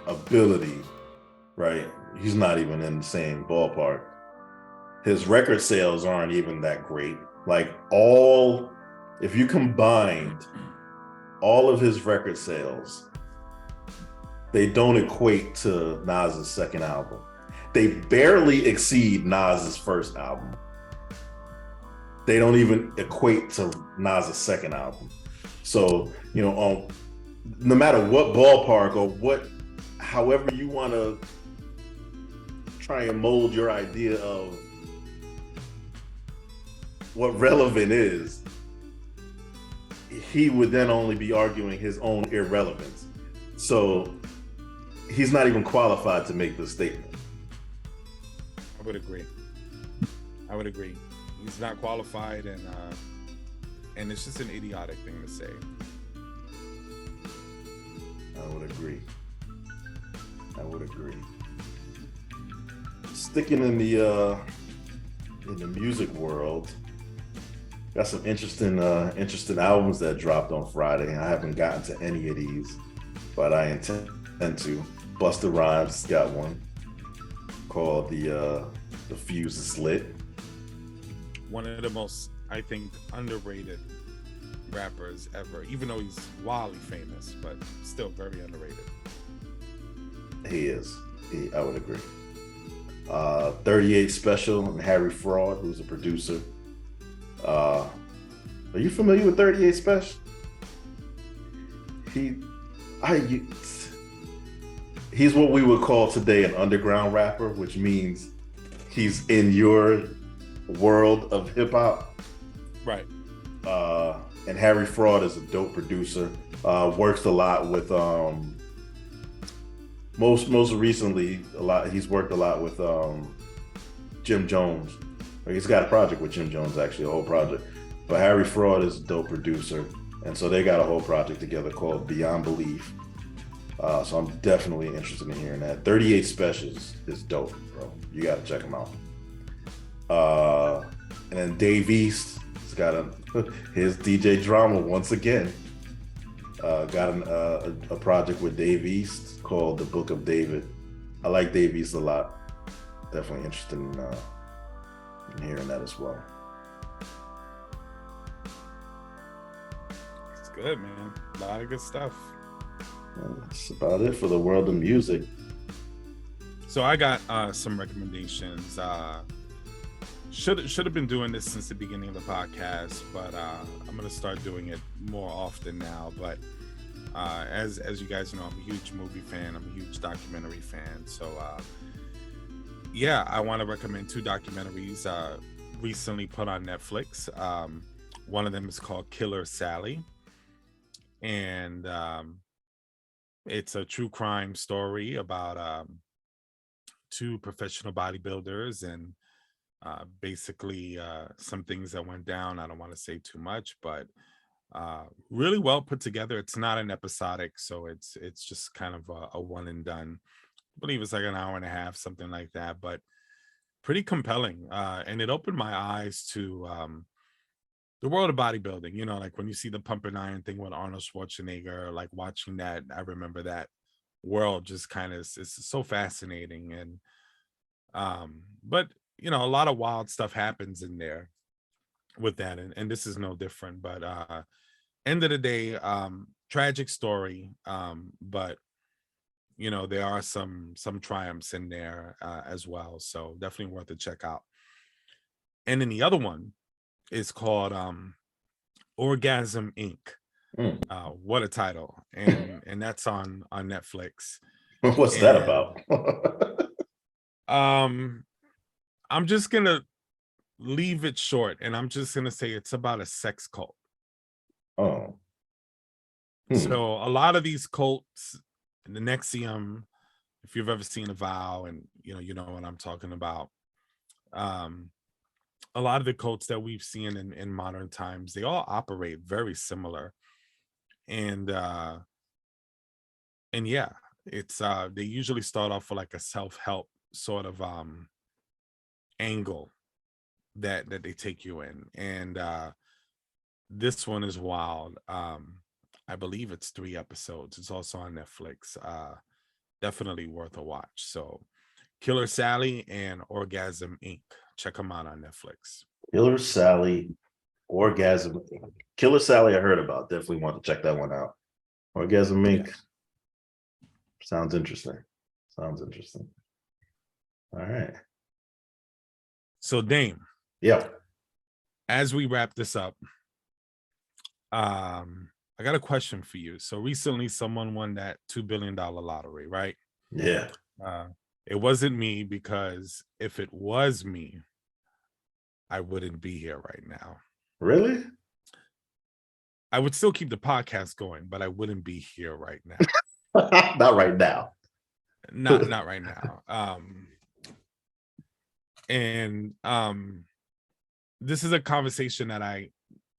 ability, right? He's not even in the same ballpark. His record sales aren't even that great. Like, if you combined all of his record sales, they don't equate to Nas's second album. They barely exceed Nas's first album. They don't even equate to Nas's second album. So, no matter what ballpark or however you want to try and mold your idea of what relevant is, he would then only be arguing his own irrelevance. So he's not even qualified to make this statement. I would agree. He's not qualified, and it's just an idiotic thing to say. I would agree. Sticking in the music world, got some interesting albums that dropped on Friday. I haven't gotten to any of these, but I intend to. Busta Rhymes got one called the Fuse is Lit. One of the most, I think, underrated rappers ever, even though he's wildly famous, but still very underrated. He is. I would agree. 38 Special and Harry Fraud, who's a producer. Are you familiar with 38 Special? He's what we would call today an underground rapper, which means he's in your world of hip hop. Right. And Harry Fraud is a dope producer. Works a lot with most recently he's worked a lot with Jim Jones. He's got a project with Jim Jones, actually, a whole project. But Harry Fraud is a dope producer. And so they got a whole project together called Beyond Belief. So I'm definitely interested in hearing that. 38 Specials is dope, bro. You got to check him out. And then Dave East has got his DJ Drama once again. Got a project with Dave East called The Book of David. I like Dave East a lot. Definitely interested in hearing that as well. It's good, man. A lot of good stuff. That's about it for the world of music. So I got some recommendations. Should have been doing this since the beginning of the podcast, but I'm gonna start doing it more often now. But as you guys know, I'm a huge movie fan. I'm a huge documentary fan. So yeah, I want to recommend 2 documentaries recently put on Netflix. One of them is called Killer Sally, and it's a true crime story about 2 professional bodybuilders and basically some things that went down. I don't want to say too much, but really well put together. It's not an episodic, so it's just kind of a one and done. I believe it's like an hour and a half, something like that, but pretty compelling. And it opened my eyes to the world of bodybuilding. You know, like when you see the pump and iron thing with Arnold Schwarzenegger, like watching that, I remember that world just kind of is so fascinating. And but you know, a lot of wild stuff happens in there with that, and this is no different. But end of the day, tragic story, but you know, there are some triumphs in there as well, so definitely worth a check out. And then the other one is called Orgasm Inc. What a title. And that's on Netflix. What's that about? I'm just gonna leave it short, and I'm just gonna say it's about a sex cult. Oh. So a lot of these cults, the Nexium, if you've ever seen a vow, and you know what I'm talking about. A lot of the cults that we've seen in modern times, they all operate very similar. And yeah, it's they usually start off with like a self-help sort of angle that they take you in. And this one is wild. I believe it's 3 episodes. It's also on Netflix. Definitely worth a watch. So Killer Sally and Orgasm Inc. Check them out on Netflix. Killer Sally, Orgasm Inc. Killer Sally I heard about. Definitely want to check that one out. Orgasm Inc. Yeah. Sounds interesting. All right. So Daym. Yeah. As we wrap this up, I got a question for you. So recently someone won that $2 billion lottery, right? Yeah. It wasn't me, because if it was me, I wouldn't be here right now. Really? I would still keep the podcast going, but I wouldn't be here right now. Not right now. Not right now. And this is a conversation that I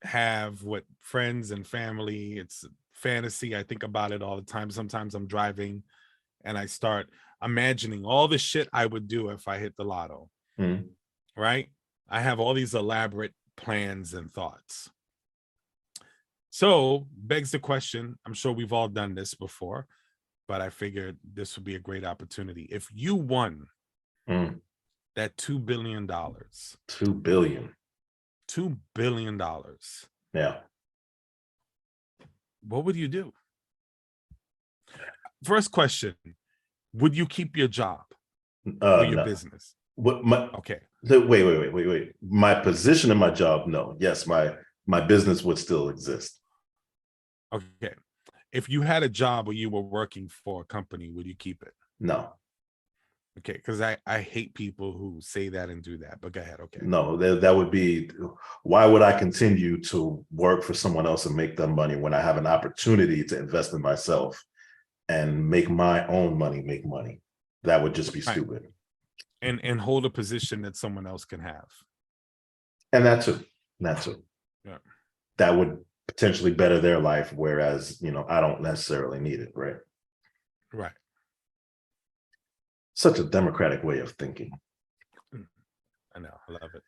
have with friends and family. It's fantasy. I think about it all the time. Sometimes I'm driving and I start imagining all the shit I would do if I hit the lotto. Right? I have all these elaborate plans and thoughts. So begs the question, I'm sure we've all done this before, but I figured this would be a great opportunity. If you won that $2 billion. $2 billion. $2 billion. Yeah. What would you do? First question, would you keep your job or your business? What my okay. Wait. My position in my job, no. Yes, my my business would still exist. Okay. If you had a job where you were working for a company, would you keep it? No, Okay, because I hate people who say that and do that. But go ahead. Okay. no, that would be, why would I continue to work for someone else and make them money when I have an opportunity to invest in myself and make my own money make money? That would just be Right. stupid. And hold a position that someone else can have. And that too. Yeah. That would potentially better their life, whereas, I don't necessarily need it, right? Right. Such a democratic way of thinking. I know. I love it.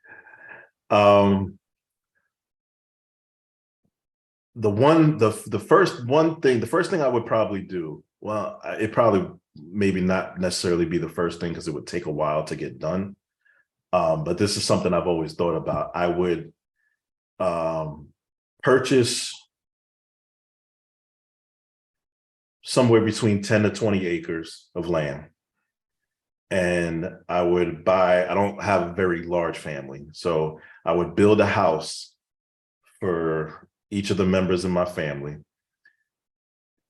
The first thing I would probably do, well, it probably maybe not necessarily be the first thing because it would take a while to get done. But this is something I've always thought about. I would purchase somewhere between 10 to 20 acres of land. And I don't have a very large family, so I would build a house for each of the members in my family.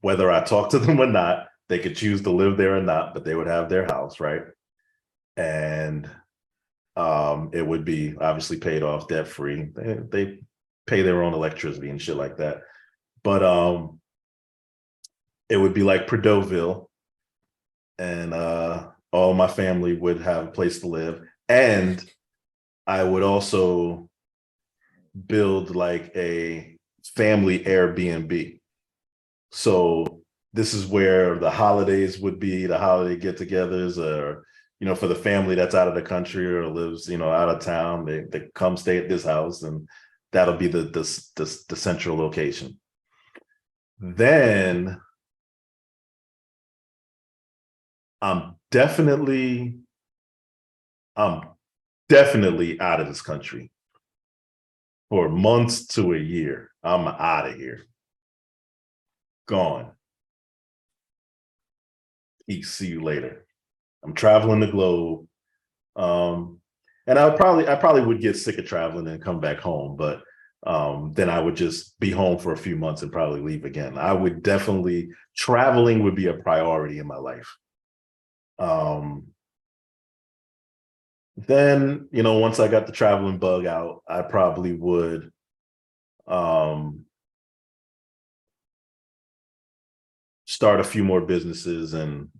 Whether I talk to them or not, they could choose to live there or not, but they would have their house, right? And it would be obviously paid off debt free. They pay their own electricity and shit like that. But it would be like Perdoville, and all my family would have a place to live. And I would also build like a family Airbnb. So this is where the holidays would be, the holiday get-togethers, or for the family that's out of the country or lives out of town, they come stay at this house, and that'll be the central location. Then I'm definitely out of this country for months to a year. I'm out of here. Gone. See you later. I'm traveling the globe. And I probably would get sick of traveling and come back home, but then I would just be home for a few months and probably leave again. I would definitely, traveling would be a priority in my life. Then, once I got the traveling bug out, I probably would start a few more businesses and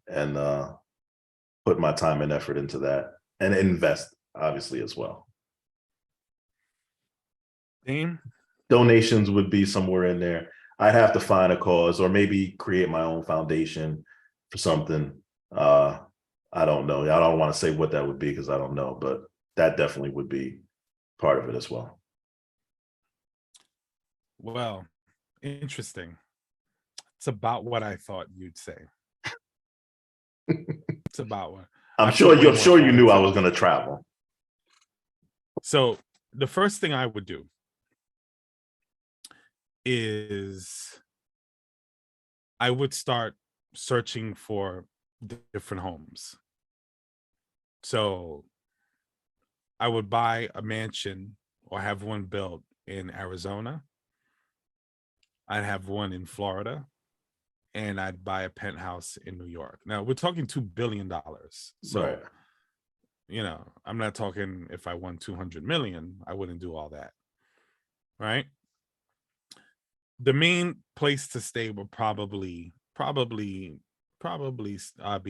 put my time and effort into that, and invest obviously as well. Daym? Donations would be somewhere in there. I'd have to find a cause or maybe create my own foundation for something. I don't know. I don't want to say what that would be because I don't know, but that definitely would be part of it as well. Well, interesting. It's about what I thought you'd say. It's about what I'm sure you knew I was going to travel. So the first thing I would do is I would start searching for different homes. So I would buy a mansion or have one built in Arizona. I'd have one in Florida, and I'd buy a penthouse in New York. Now we're talking $2 billion. So, right. I'm not talking if I won 200 million, I wouldn't do all that. Right. The main place to stay would probably be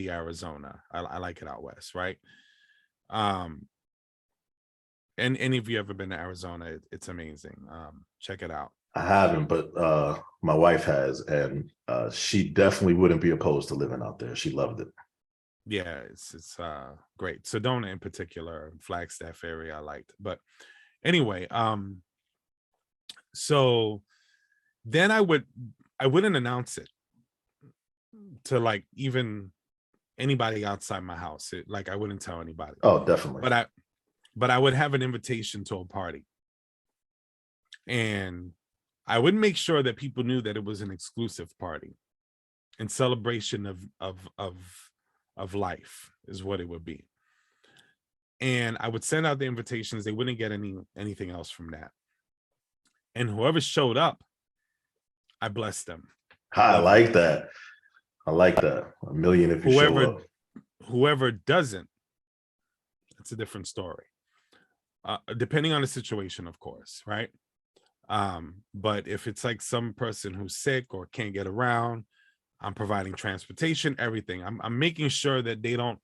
Arizona. I like it out west. Right. And any of you ever been to Arizona? It's amazing. Check it out. I haven't, but my wife has, and she definitely wouldn't be opposed to living out there. She loved it. Yeah, it's great. Sedona in particular, Flagstaff area I liked. But anyway, so then I wouldn't announce it to like even anybody outside my house. I wouldn't tell anybody. Oh, definitely. But I would have an invitation to a party. And I would make sure that people knew that it was an exclusive party in celebration of life is what it would be. And I would send out the invitations. They wouldn't get anything else from that. and whoever showed up, I blessed them. I Love you. like that. I like that. $1 million if you show up. Whoever doesn't, it's a different story. Depending on the situation, of course, right? But if it's like some person who's sick or can't get around, I'm providing transportation, everything. I'm making sure that they don't.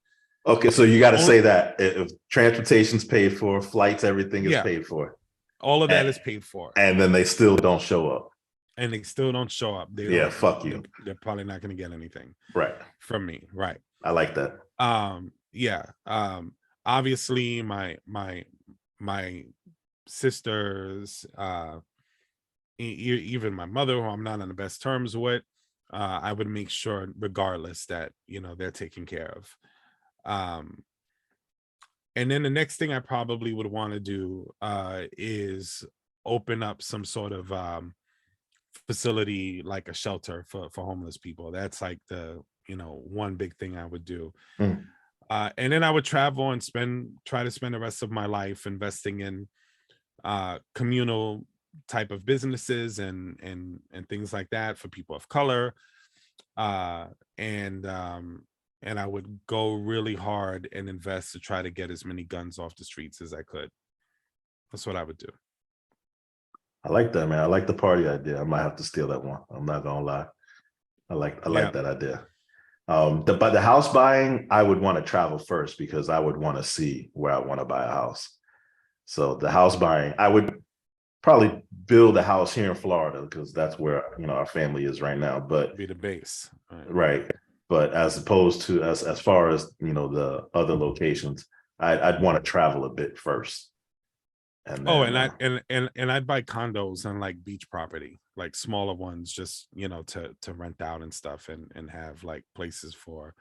Okay, so you got to say that if transportation's paid for, flights, everything is paid for. All of that is paid for. And then they still don't show up. And they still don't show up. Fuck you. They're probably not going to get anything from me. Right. I like that. Obviously my sisters, even my mother, who I'm not on the best terms with, I would make sure regardless that, they're taken care of. And then the next thing I probably would want to do is open up some sort of facility, like a shelter for homeless people. That's like the one big thing I would do. And then I would travel and try to spend the rest of my life investing in communal type of businesses and things like that for people of color. And I would go really hard and invest to try to get as many guns off the streets as I could. That's what I would do. I like that, man. I like the party idea. I might have to steal that one. I'm not gonna lie. I like that idea. But the house buying, I would want to travel first because I would want to see where I want to buy a house. So the house buying, I would probably build a house here in Florida because that's where our family is right now. But be the base, right? But as opposed to as far as the other locations, I'd want to travel a bit first. And then, I'd buy condos on like beach property, like smaller ones, just to rent out and stuff, and have like places for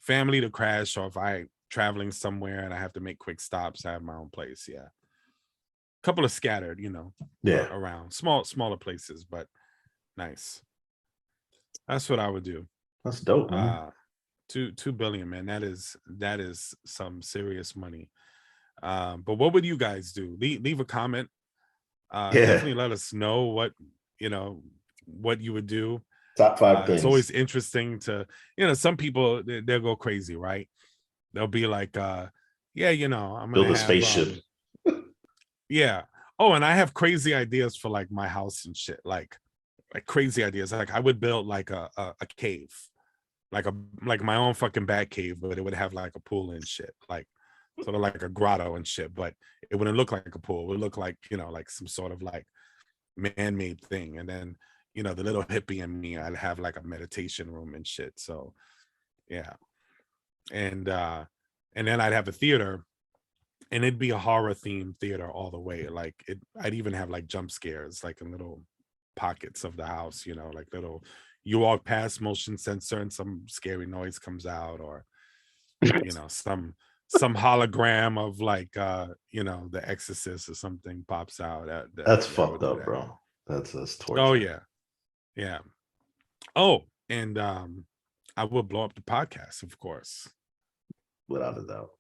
family to crash, or if I traveling somewhere and I have to make quick stops, I have my own place. A couple of scattered, around smaller places, but nice. That's what I would do. That's dope, man. $2 billion, man. That is some serious money. But what would you guys do? Leave a comment. Definitely let us know what you would do. Top 5 things. It's always interesting to, some people, they'll go crazy, right? They'll be like, I'm gonna build a spaceship. Oh, and I have crazy ideas for like my house and shit, like crazy ideas. Like I would build like a cave, like my own fucking bat cave, but it would have like a pool and shit, like sort of like a grotto and shit, but it wouldn't look like a pool. It would look like, like some sort of like man-made thing. And then, the little hippie in me, I'd have like a meditation room and shit. So yeah. And then I'd have a theater, and it'd be a horror themed theater all the way. Like I'd even have like jump scares, like in little pockets of the house, like little, you walk past, motion sensor, and some scary noise comes out, or some hologram of like The Exorcist or something pops out. That's fucked up, bro. That's torture. Oh yeah. Oh, and I will blow up the podcast, of course. Without a doubt.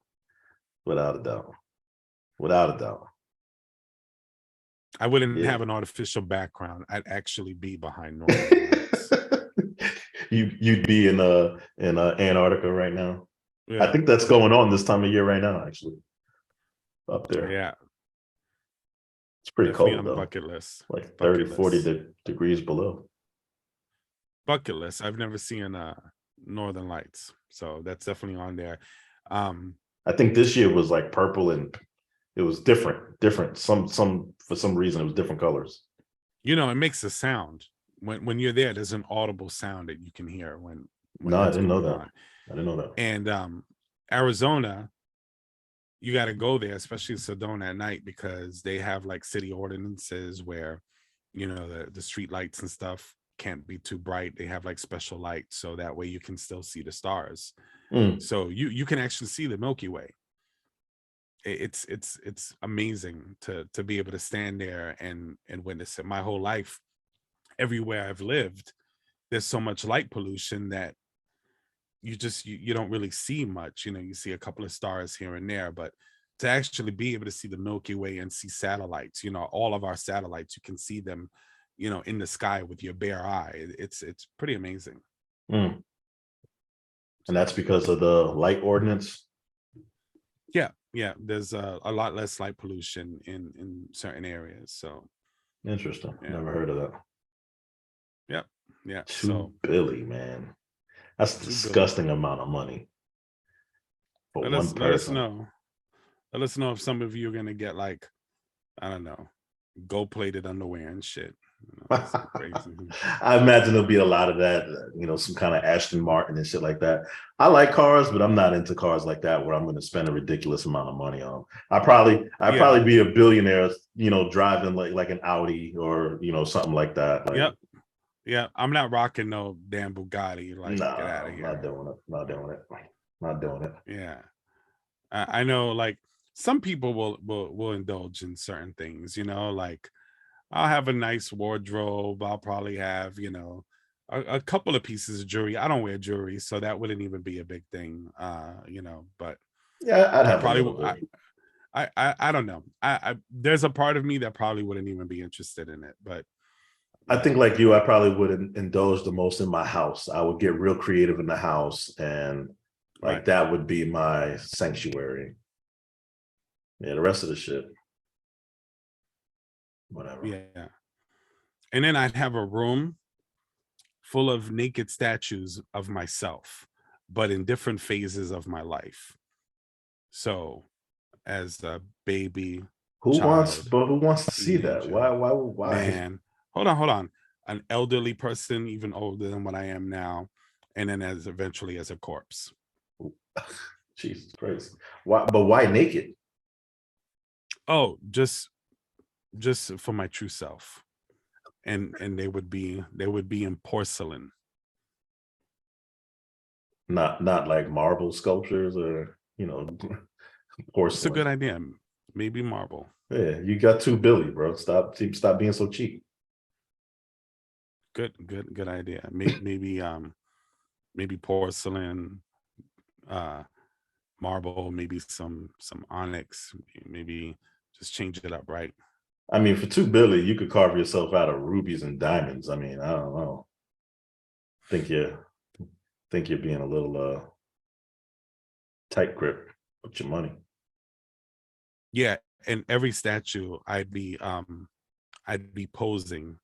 I wouldn't have an artificial background. I'd actually be behind normal lights. You'd be in Antarctica right now. Yeah. I think that's going on this time of year right now, actually. Up there. Yeah. It's pretty definitely cold, though. Bucket list. Like 30, 40 degrees below. Bucket list. I've never seen Northern Lights. So that's definitely on there. I think this year was like purple, and it was different. Some for some reason it was different colors. It makes a sound. When you're there, there's an audible sound that you can hear when no, I didn't know that. I didn't know that. And Arizona, you got to go there, especially Sedona at night, because they have like city ordinances where, the street lights and stuff can't be too bright. They have like special lights, so that way you can still see the stars. So you can actually see the Milky Way. It's amazing to be able to stand there and witness it. My whole life, everywhere I've lived, there's so much light pollution that you don't really see much. You see a couple of stars here and there, but to actually be able to see the Milky Way and see satellites, all of our satellites, you can see them, in the sky with your bare eye. It's pretty amazing. Mm. And that's because of the light ordinance. Yeah, there's a lot less light pollution in certain areas. So Interesting. yeah. Never heard of that. Yeah. $2 billion, man. That's a disgusting amount of money for one person. Let us know. Let us know if some of you are gonna get, like, I don't know, gold-plated underwear and shit. Crazy. I imagine there'll be a lot of that, some kind of Aston Martin and shit like that. I like cars, but I'm not into cars like that where I'm going to spend a ridiculous amount of money on them. I'd probably be a billionaire, driving like an Audi or something like that. Like, yeah. I'm not rocking no damn Bugatti. Like, nah, get out of here. Not doing it. Yeah, I know. Like, some people will indulge in certain things. Like, I'll have a nice wardrobe. I'll probably have, a couple of pieces of jewelry. I don't wear jewelry, so that wouldn't even be a big thing. But yeah, I'd have probably. I don't know. I there's a part of me that probably wouldn't even be interested in it. But I think, like you, I probably would indulge the most in my house. I would get real creative in the house, and that would be my sanctuary. Yeah, the rest of the shit, whatever. Yeah. And then I'd have a room full of naked statues of myself, but in different phases of my life. So, as a baby, who child, wants to see that? teenager, Why? Man, hold on. An elderly person, even older than what I am now, and then eventually as a corpse. Jesus Christ! Why? But why naked? Oh, just for my true self, and they would be in porcelain. Not like marble sculptures or porcelain. It's a good idea. Maybe marble. Yeah, you got $2 billion, bro. Stop being so cheap. Good idea. Maybe porcelain, marble, maybe some onyx, maybe just change it up, right? I mean, for $2 billion, you could carve yourself out of rubies and diamonds. I mean, I don't know. Think you're being a little tight grip with your money. Yeah, and every statue I'd be posing,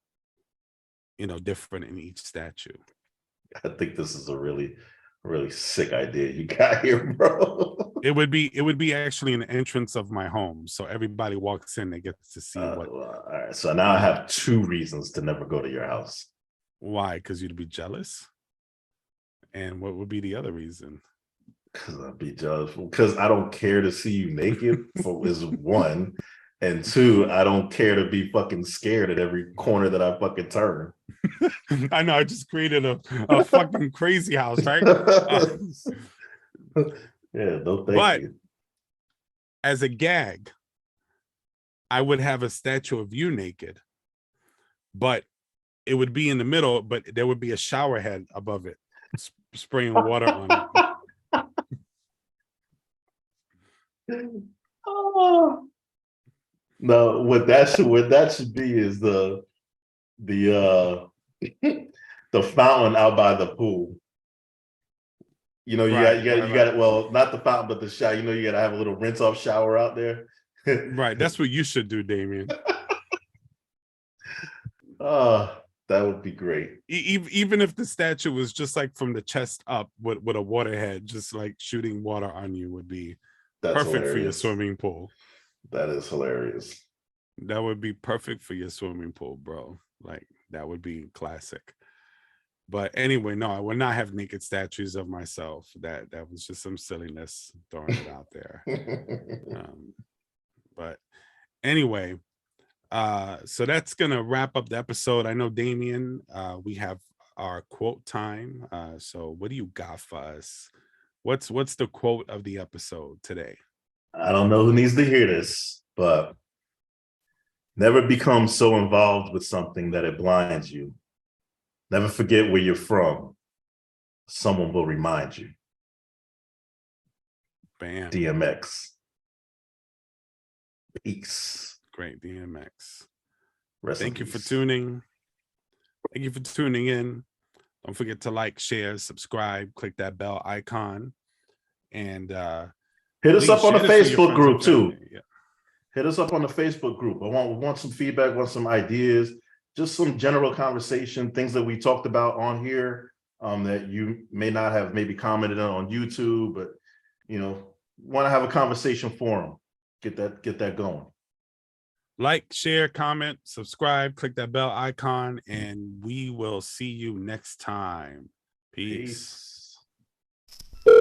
different in each statue. I think this is a really, really sick idea you got here, bro. It would be actually an entrance of my home, so everybody walks in and gets to see what. All right, so now I have 2 reasons to never go to your house. Why? Because you'd be jealous. And what would be the other reason? Because I'd be jealous. Because I don't care to see you naked. Is 1, and 2, I don't care to be fucking scared at every corner that I fucking turn. I know. I just created a fucking crazy house, right? Yeah, no thank you. As a gag, I would have a statue of you naked, but it would be in the middle, but there would be a shower head above it, spraying water on it. Oh. No, what that should be is the the fountain out by the pool. You got it. Well, not the fountain, but the shower. You got to have a little rinse off shower out there. Right. That's what you should do, Damien. That would be great. Even if the statue was just like from the chest up with a water head, just like shooting water on you would be perfect hilarious. For your swimming pool. That is hilarious. That would be perfect for your swimming pool, bro. Like, that would be classic. But anyway, no, I would not have naked statues of myself. That was just some silliness, throwing it out there. But anyway, so that's gonna wrap up the episode. I know, Damien, we have our quote time. So what do you got for us? What's the quote of the episode today? I don't know who needs to hear this, but never become so involved with something that it blinds you. Never forget where you're from. Someone will remind you. Bam. DMX. Peace. Great DMX. Rest in Thank you for peace. tuning. Thank you for tuning in. Don't forget to like, share, subscribe, click that bell icon, and hit us up on the Facebook group too. Yeah. Hit us up on the Facebook group. I want some feedback, want some ideas, just some general conversation, things that we talked about on here that you may not have maybe commented on YouTube, but want to have a conversation forum. Get that going. Like, share, comment, subscribe, click that bell icon, and we will see you next time. Peace. Peace.